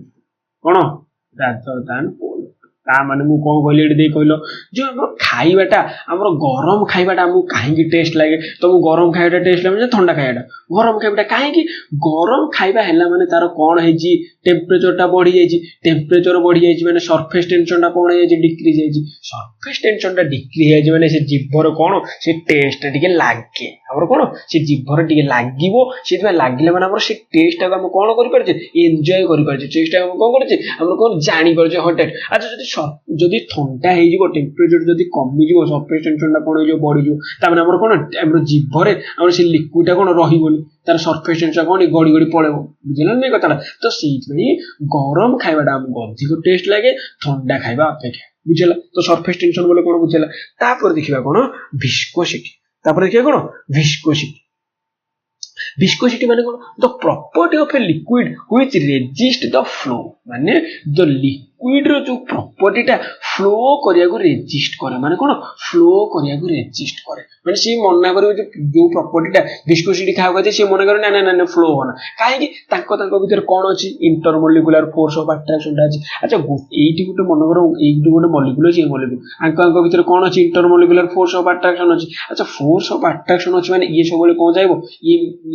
ता माने मु कोन कहली एडी कहलो जो हमर खाइबाटा हमर गरम खाइबाटा हमु काहे टेस्ट लागे तो मु गरम खाइबाटा टेस्ट लागे ठंडा खाइबाटा गरम खाइबाटा काहे गरम खाइबा हैला माने तार कोन हेजी टेम्परेचर टा बढ़ी जाई टेम्परेचर बढ़ी जाई माने सरफेस टेंशन टा कोन हेजी डिक्रीज जाई सरफेस टेंशन टा डिक्रीज जाई माने से जिभर कोन से टेस्ट टिके लागे हमर कोन से जिभर टिके लागिवो सेति लागिले माने हमर से टेस्ट टा हम कोन करि परछे एन्जॉय करि परछे टेस्ट टा हम कोन करछे हमर कोन जानि परछे हॉट अच्छा जदि ठंडा हो टेम्परेचर जदि कमी सरफेस टेंशन टा कौन हो बढ़ी तार कौन आम जीभर आम से लिक्विड टा कौन रही तार सरफेस टेंशन कौन गड़ी गड़ी पड़ेब बुझेगा नहीं कथा तो से गरम खाइबाटा आमको अधिक टेस्ट लगे ठंडा खाइबा अपेक्षा बुझेगा तो सरफेस टेंशन बोले कौन बुझेगा तापर देखिबा कौन विस्कोसिटी तापर देखिबा कौन विस्कोसिटी viscosity माने कौन the property of a liquid which resist the flow माने द लिक्विड रो जो प्रॉपर्टी टा फ्लो करिया को रेजिस्ट करे माने कौन फ्लो करिया को रेजिस्ट करे माने सी मना करे जो प्रॉपर्टी टा विस्कोसिटी खावा जे सी मना करे ना ना ना फ्लो होना काहे कि ताको ताको भीतर कोन अछि इंटरमोलिकुलर फोर्स ऑफ अट्रैक्शन टा अछि अच्छा एठी गुटे मन करो एठी गुटे मॉलिक्यूल अछि मॉलिक्यूल आंको भीतर कोन अछि इंटरमोलिकुलर फोर्स ऑफ अट्रैक्शन अछि अच्छा फोर्स ऑफ अट्रैक्शन अछि माने ये सबले कोन जाइबो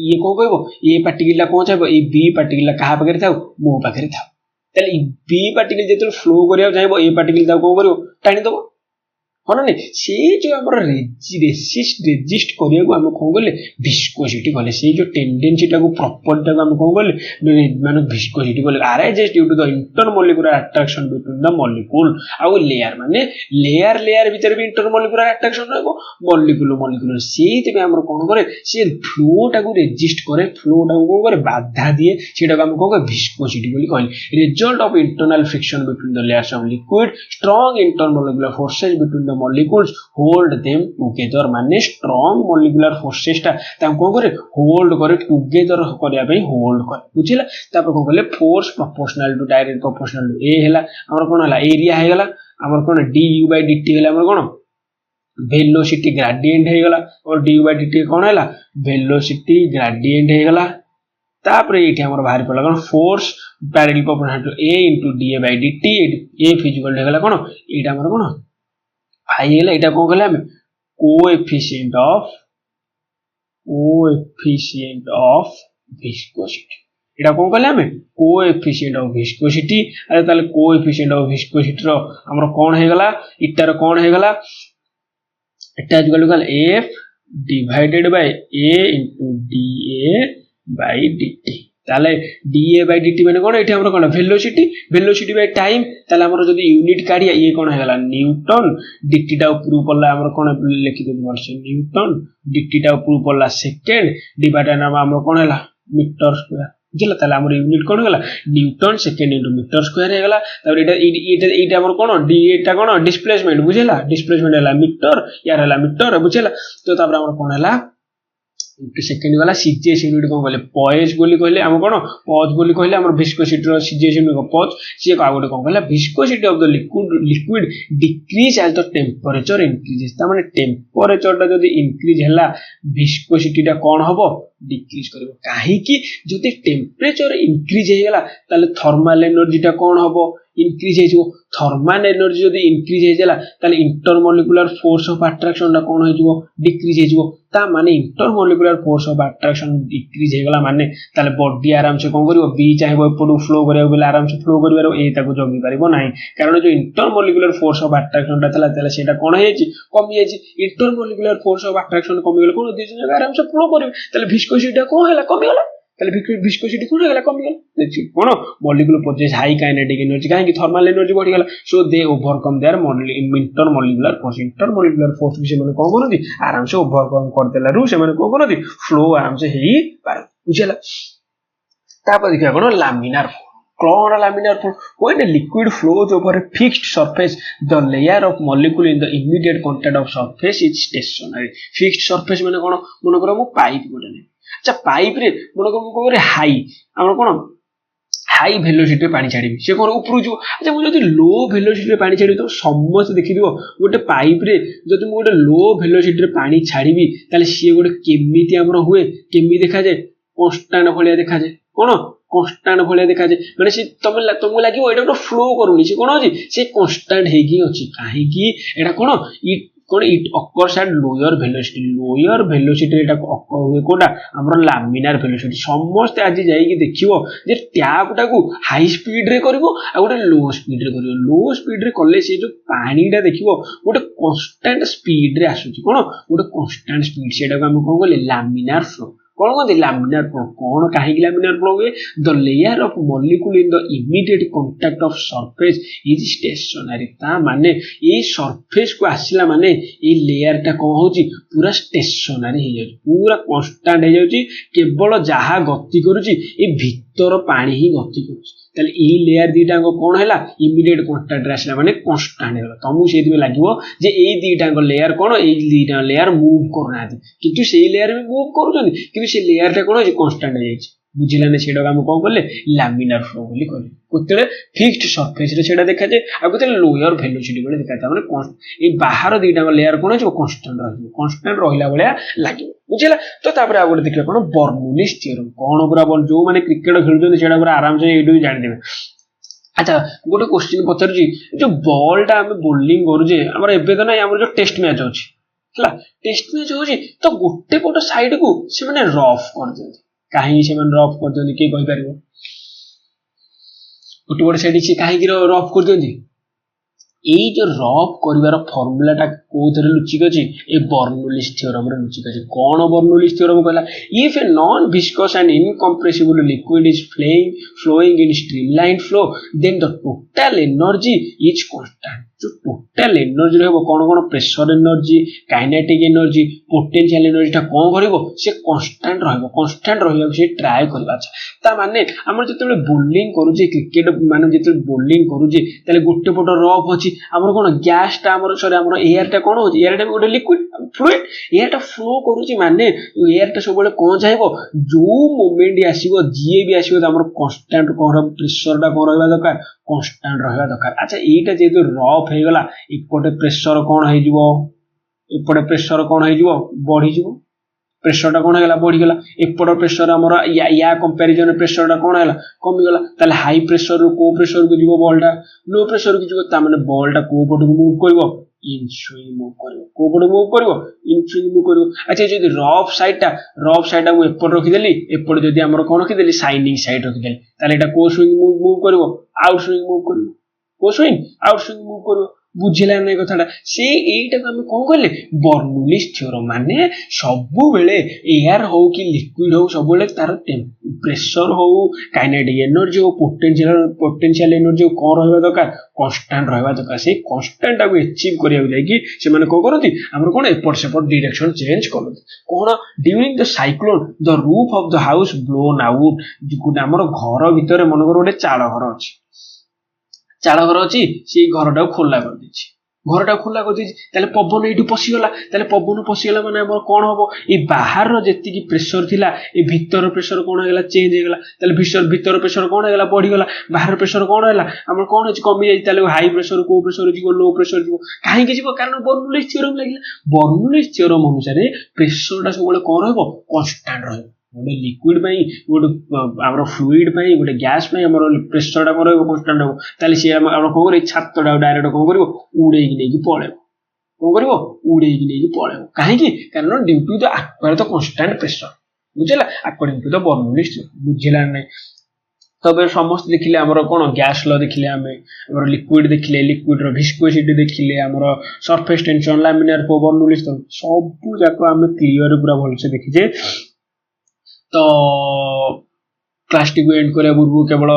ये कौन कहबो ए पार्टिकल कौन चाहिए ए बी पार्टिकल कहा पाखे था मो पाखे था बी पार्टिकल जो फ्लो करिया चाहिए ए पार्टिकल कौन करियो टाणी दबो हाँ ना नहीं से जो आम रेजिस्ट करिया को आम कौन कले विस्कोसिटी कले से जो टेंडेंसी टाको प्रॉपर्टी टाको आम कौन कले माने विस्कोसिटी कले arises due to the intermolecular attraction between the molecule आउ लेयर माने लेयर लेयर भीतर भी इंटरमोलिकुलर अट्रैक्शन रहबो मॉलिक्यूल मॉलिक्यूल सेति पे हमर कोन करे से फ्लो टाको रेजिस्ट करे फ्लो टाको कोन करे बाधा दिए सेटा हम कोन करे विस्कोसिटी बोली कहले result of internal friction between the layers of liquid strong intermolecular forces between the molecules hold them together माने strong molecular forces ता कोन करे होल्ड करे टुगेदर करिया पे होल्ड करे बुझिला तापर कोन कहले force proportional to direct proportional to a हैला हमर कोन हैला एरिया हैगला हमर कोन du by dt हैला हमर कोन वेलोसिटी ग्रेडिएंट हैगला और du by dt कोन हैला वेलोसिटी ग्रेडिएंट हैगला तापर एठी हमर बाहर पड़ला कोन force directly proportional to a into da by dt a physical हैगला कोन एटा हमर कोन भाई हैला एटा कोन कहले हम कोएफिशिएंट ऑफ विस्कोसिटी एटा कोन कहले हम कोएफिशिएंट ऑफ विस्कोसिटी अरे ताले कोएफिशिएंट ऑफ विस्कोसिटी रो हमर कोन हैगला इटार कोन हैगला एटा equal to f divided by a into da by dt ताले da by dt माने कोन एठी हमर कोन वेलोसिटी बाय टाइम ताले हमर जदी यूनिट काढिया ये कोन हैगला न्यूटन dt टा ऊपर पड़ला हमर कोन लिखि दे वर्ष न्यूटन dt टा ऊपर पड़ला सेकंड डिवाइडेड हमर कोन हैला मीटर स्क्वायर बुझला ताले हमर यूनिट कोन हैगला newton second into metre square हैगला तब एटा हमर कोन d एटा कोन डिस्प्लेसमेंट बुझला डिस्प्लेसमेंट हैला मीटर यार हैला मीटर बुझला तो तब हमर कोन हैला सेकंड वाला सीजीएस यूनिट कोन कहले पॉइज बोली कहले हम कोन पॉज बोली कहले हमर विस्कोसिटी रो सीजीएस यूनिट पॉज से का गोटे कोन कहले viscosity of the liquid decrease as the temperature increases ता माने टेंपरेचर टा जदी इंक्रीज हला विस्कोसिटी टा कोन हबो डिक्रीज करबो काहे कि जदी टेंपरेचर इंक्रीज हेगला ताले थर्मल एनर्जी टा कोन हबो इंक्रीज हे जो थर्मल एनर्जी जदी इंक्रीज हे जाला ताले इंटरमोलिकुलर फोर्स ऑफ अट्रैक्शन टा कोन हे जो डिक्रीज हे जो ता माने intermolecular force of attraction decrease हे गला माने ताले बॉडी आराम से कोन करिवो बी चाहेबो एपडू फ्लो करियो बेले आराम से फ्लो करिवारो ए ताको जगी परिबो नाही कारण जो इंटरमोलिकुलर फोर्स ऑफ अट्रैक्शन टा तला तला सेटा कोन हे छि कमी हे छि इंटरमोलिकुलर फोर्स ऑफ अट्रैक्शन कमी गेले कोन दिस जगह आराम से फ्लो करिवो ताले विस्कोसिटी कोन हैला कमी गेला ताले विस्कोसिटी कोन हैला कमी गेला देखि कोन molecule possess high kinetic energy काहे कि थर्मल एनर्जी बढ़ी गेला so they overcome their intermolecular force विषय माने कोन कोनदी आराम से ओवरकम कर देला रु से माने कोन कोनदी फ्लो आराम से हेई पार बुझला तापर देखिया कोन laminar Chlorine laminar flow when a liquid flows over a fixed surface the layer of molecule in the immediate contact of surface is stationary fixed surface माने कोन मन करो मु पाइप गोटे नै अच्छा पाइप रे मन को करे हाई हमर कोन हाई वेलोसिटी रे पानी छाडी से कोन ऊपर जो अच्छा मु जदी लो वेलोसिटी रे पानी छाडी तो समस्त देखि दियो गोटे पाइप रे जदी मु गोटे लो वेलोसिटी रे पानी छाडीबी ताले से गोटे केमिति हमर हुए केमि देखा जाय कांस्टेंट भलिया देखा जाय कोन कांस्टेंट भलिया देखा जाय माने से तुमको लागिवो एटा तो फ्लो करूनी से कोन अछि से कांस्टेंट हेगी अछि काहे कि एटा कोन it occurs at lower velocity एटा अकर हुए कोडा हमर लामिनार वेलोसिटी समस्त आज जाई कि देखिवो जे टैप टाकू हाई स्पीड रे करबो आ गोटे लो स्पीड रे करबो लो स्पीड रे करले से जो पानीटा देखिवो गोटे कांस्टेंट स्पीड रे आसुची कोन गोटे कांस्टेंट स्पीड सेटा को हम कोन कहले लामिनार फ्लो कौन कहते लामिनार फ्लो कौन कहीं लामिनार फ्लो हुए the layer of molecule in the immediate contact of surface is stationary ता माने ये सरफेस को आसिला माने ये लेयर टा कौन होची पूरा स्टेशनरी हो जाउची पूरा कांस्टेंट हो जाउची केवल जहा गति करूची ये भीतर पानी ही गति करूची ताले ई लेयर दीटा कौन हैला इमीडिएट कांटेक्ट रे आसिला माने कांस्टेंट होला तमु सेति में लागिवो जे ए दीटा लेयर कौन ए दीटा लेयर मूव करना किंतु सेही लेयर भी मूव करूछन किंतु से लेयर टा कौन कांस्टेंट हो जाइछि बुझिलाने सेडा हम कोन करले लामिनार फ्लो बोली कहले कुतले फिक्स्ड सरफेस रे सेडा देखा जे आ कुतले लोअर वेलोसिटी बोले देखा था माने ए बाहर दीटा लेयर कौन हो कांस्टेंट रहिला बलिया लागिवो बुझिला तो तापर आ गोटे देखले कोन बर्नौलीज थ्योरम कोन पूरा जो माने क्रिकेट खेलुछन सेडा पूरा आराम से एडू जानि देबे अच्छा गोटे क्वेश्चन पचारुची जो बॉल टा हम बोलिंग करूजे हमर एबे तो नै हमर जो टेस्ट मैच होची हला टेस्ट मैच होची तो गोटे पट साइड को से माने रफ कर देते काहे से माने रफ कर देते के कहि परिबो गोटे पट साइड से काहे की रफ कर देते এই যে রফ করিবার ফর্মুলাটা কোথরে লুচিক আছে এই বর্নৌলিজ থিওরম রে লুচিক আছে কোন বর্নৌলিজ থিওরম কইলা if a non viscous and incompressible liquid is flowing in streamlined flow then the total energy is constant जो टोटल एनर्जी रहबो कोन कोन pressure energy kinetic energy potential energy टा कोन करिवो से कांस्टेंट रहबो से ट्राई करबा ता माने हमर जतले बोलिंग करूजे क्रिकेट माने जतले बोलिंग करूजे तले गोटे पट रफ अछि हमर कोन गैस टा हमर सॉरी हमर एयर टा कोन होछि एयर टा गोटे लिक्विड फ्लूइड एयर टा फ्लो करूछि माने एयर टा सब बेले कोन जाइबो जो मोमेंट आसीबो जीए भी आसीबो हमर कांस्टेंट कोन प्रेशर टा कोन रहबा दरकार कांस्टेंट रहबा दरकार अच्छा एटा जेतु रफ हे गला इपटे प्रेशर कोन हे जिवो इपटे प्रेशर कोन हे जिवो बढ़ी जिवो प्रेशर टा कोन हे गला बढ़ी गला इपटे प्रेशर हमर या कंपैरिजन प्रेशर टा कोन हेला कमी गला ताले हाई प्रेशर रो को प्रेशर को जिवो बॉल टा लो प्रेशर को जिवो ता माने बॉल टा को पट को मूव करबो इन स्विंग मूव करबो को पट मूव करबो इन स्विंग मूव करबो अच्छा जदी रफ साइड मु एपट रखि देली एपट जदी हमर कोन रखि देली शाइनिंग साइड रखि देली ताले एटा को स्विंग मूव करबो आउट स्विंग मूव करबो को स्विंग आउट स्विंग मूव करबो बुझिला नै कथाटा से एटा हम कोन कहले बर्नौलीज थ्योरम माने सब बेले एयर हो कि लिक्विड हो सब बेले तार प्रेशर हो काइनेटिक एनर्जी हो पोटेंशियल एनर्जी कोन रहबा दरकार कांस्टेंट रहबा दरकार से कांस्टेंट को अचीव करिया जाय कि से माने को करथि हमर कोन एपट सेपट डायरेक्शन चेंज करथि कोन during the cyclone the roof of the house blown out गुड हमर घर भीतर मन कर गोटे चाळ घर अछि चाळ घर अछि से घरटा खोला कर दिछि घरटा खोला कर दिछि ताले पवन एटु पसि गला माने हमर कोन होबो ए बाहर रो जेति की प्रेशर थिला ए भीतर प्रेशर कोन हेला चेंज हे गला ताले भीतर प्रेशर कोन हेला बढ़ी गला बाहर प्रेशर कोन हेला हमर कोन अछि कमी जाई ताले हाई प्रेशर को प्रेशर जिवो लो प्रेशर जिवो काहे के जिवो कारण बर्नौलीज थ्योरम लागिला बर्नौलीज थ्योरम अनुसार प्रेशर टा सब बेले कोन रहबो कांस्टेंट रहबो गोटे लिक्विड पई गोटे हमर फ्लूइड पई गोटे गैस पई हमर प्रेशर टा कोन रहबो कांस्टेंट रहबो ताले से हमर कोन करी छात टा डायरेक्ट कोन करिवो उड़े कि नै कि पळेबो कोन करिवो उड़े कि नै कि पळेबो काहे कि कारण due to the acquire the constant pressure बुझला अकॉर्डिंग टू द बर्नौलीज बुझिला नै तबे समस्त देखिले हमर कोन गैस ल देखिले हमर लिक्विड देखिले लिक्विड रो विस्कोसिटी देखिले हमर surface tension laminar flow Bernoulli's सब जाको हम क्लियर पूरा भल से देखि जे तो क्लास टी को एंड करे बुरबु केवल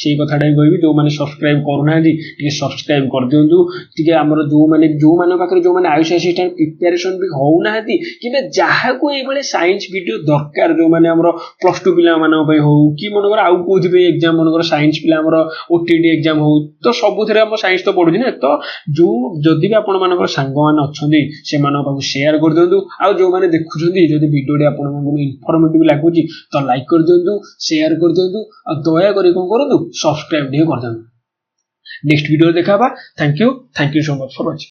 সেই কথাটাই কইবি जो माने सब्सक्राइब करूना टिके सब्सक्राइब कर दियंतु टिके हमर जो माने पाखरे जो माने आयुष असिस्टेंट प्रिपरेशन भी होउना हती किबे जाहा को ए बळे साइंस वीडियो दरकार जो माने हमर प्लस 2 पिला माने पय हो कि मनकर आउ कोथिबे एग्जाम मनकर साइंस पिला हमर ओटीडी एग्जाम हो तो सबुथरे हम साइंस तो पढुछि ना तो जो जदी भी आपण मानकर संग माने अछंदी से माने पाखु शेयर कर दियंतु आ जो माने देखुछंदी जदी वीडियो आपण मानकु इन्फॉर्मेटिव लागुची तो लाइक कर दियंतु शेयर कर दियंतु आ दया करी कोन करंतु सब्सक्राइब नहीं कर देना नेक्स्ट वीडियो देखा thank you so much for watching.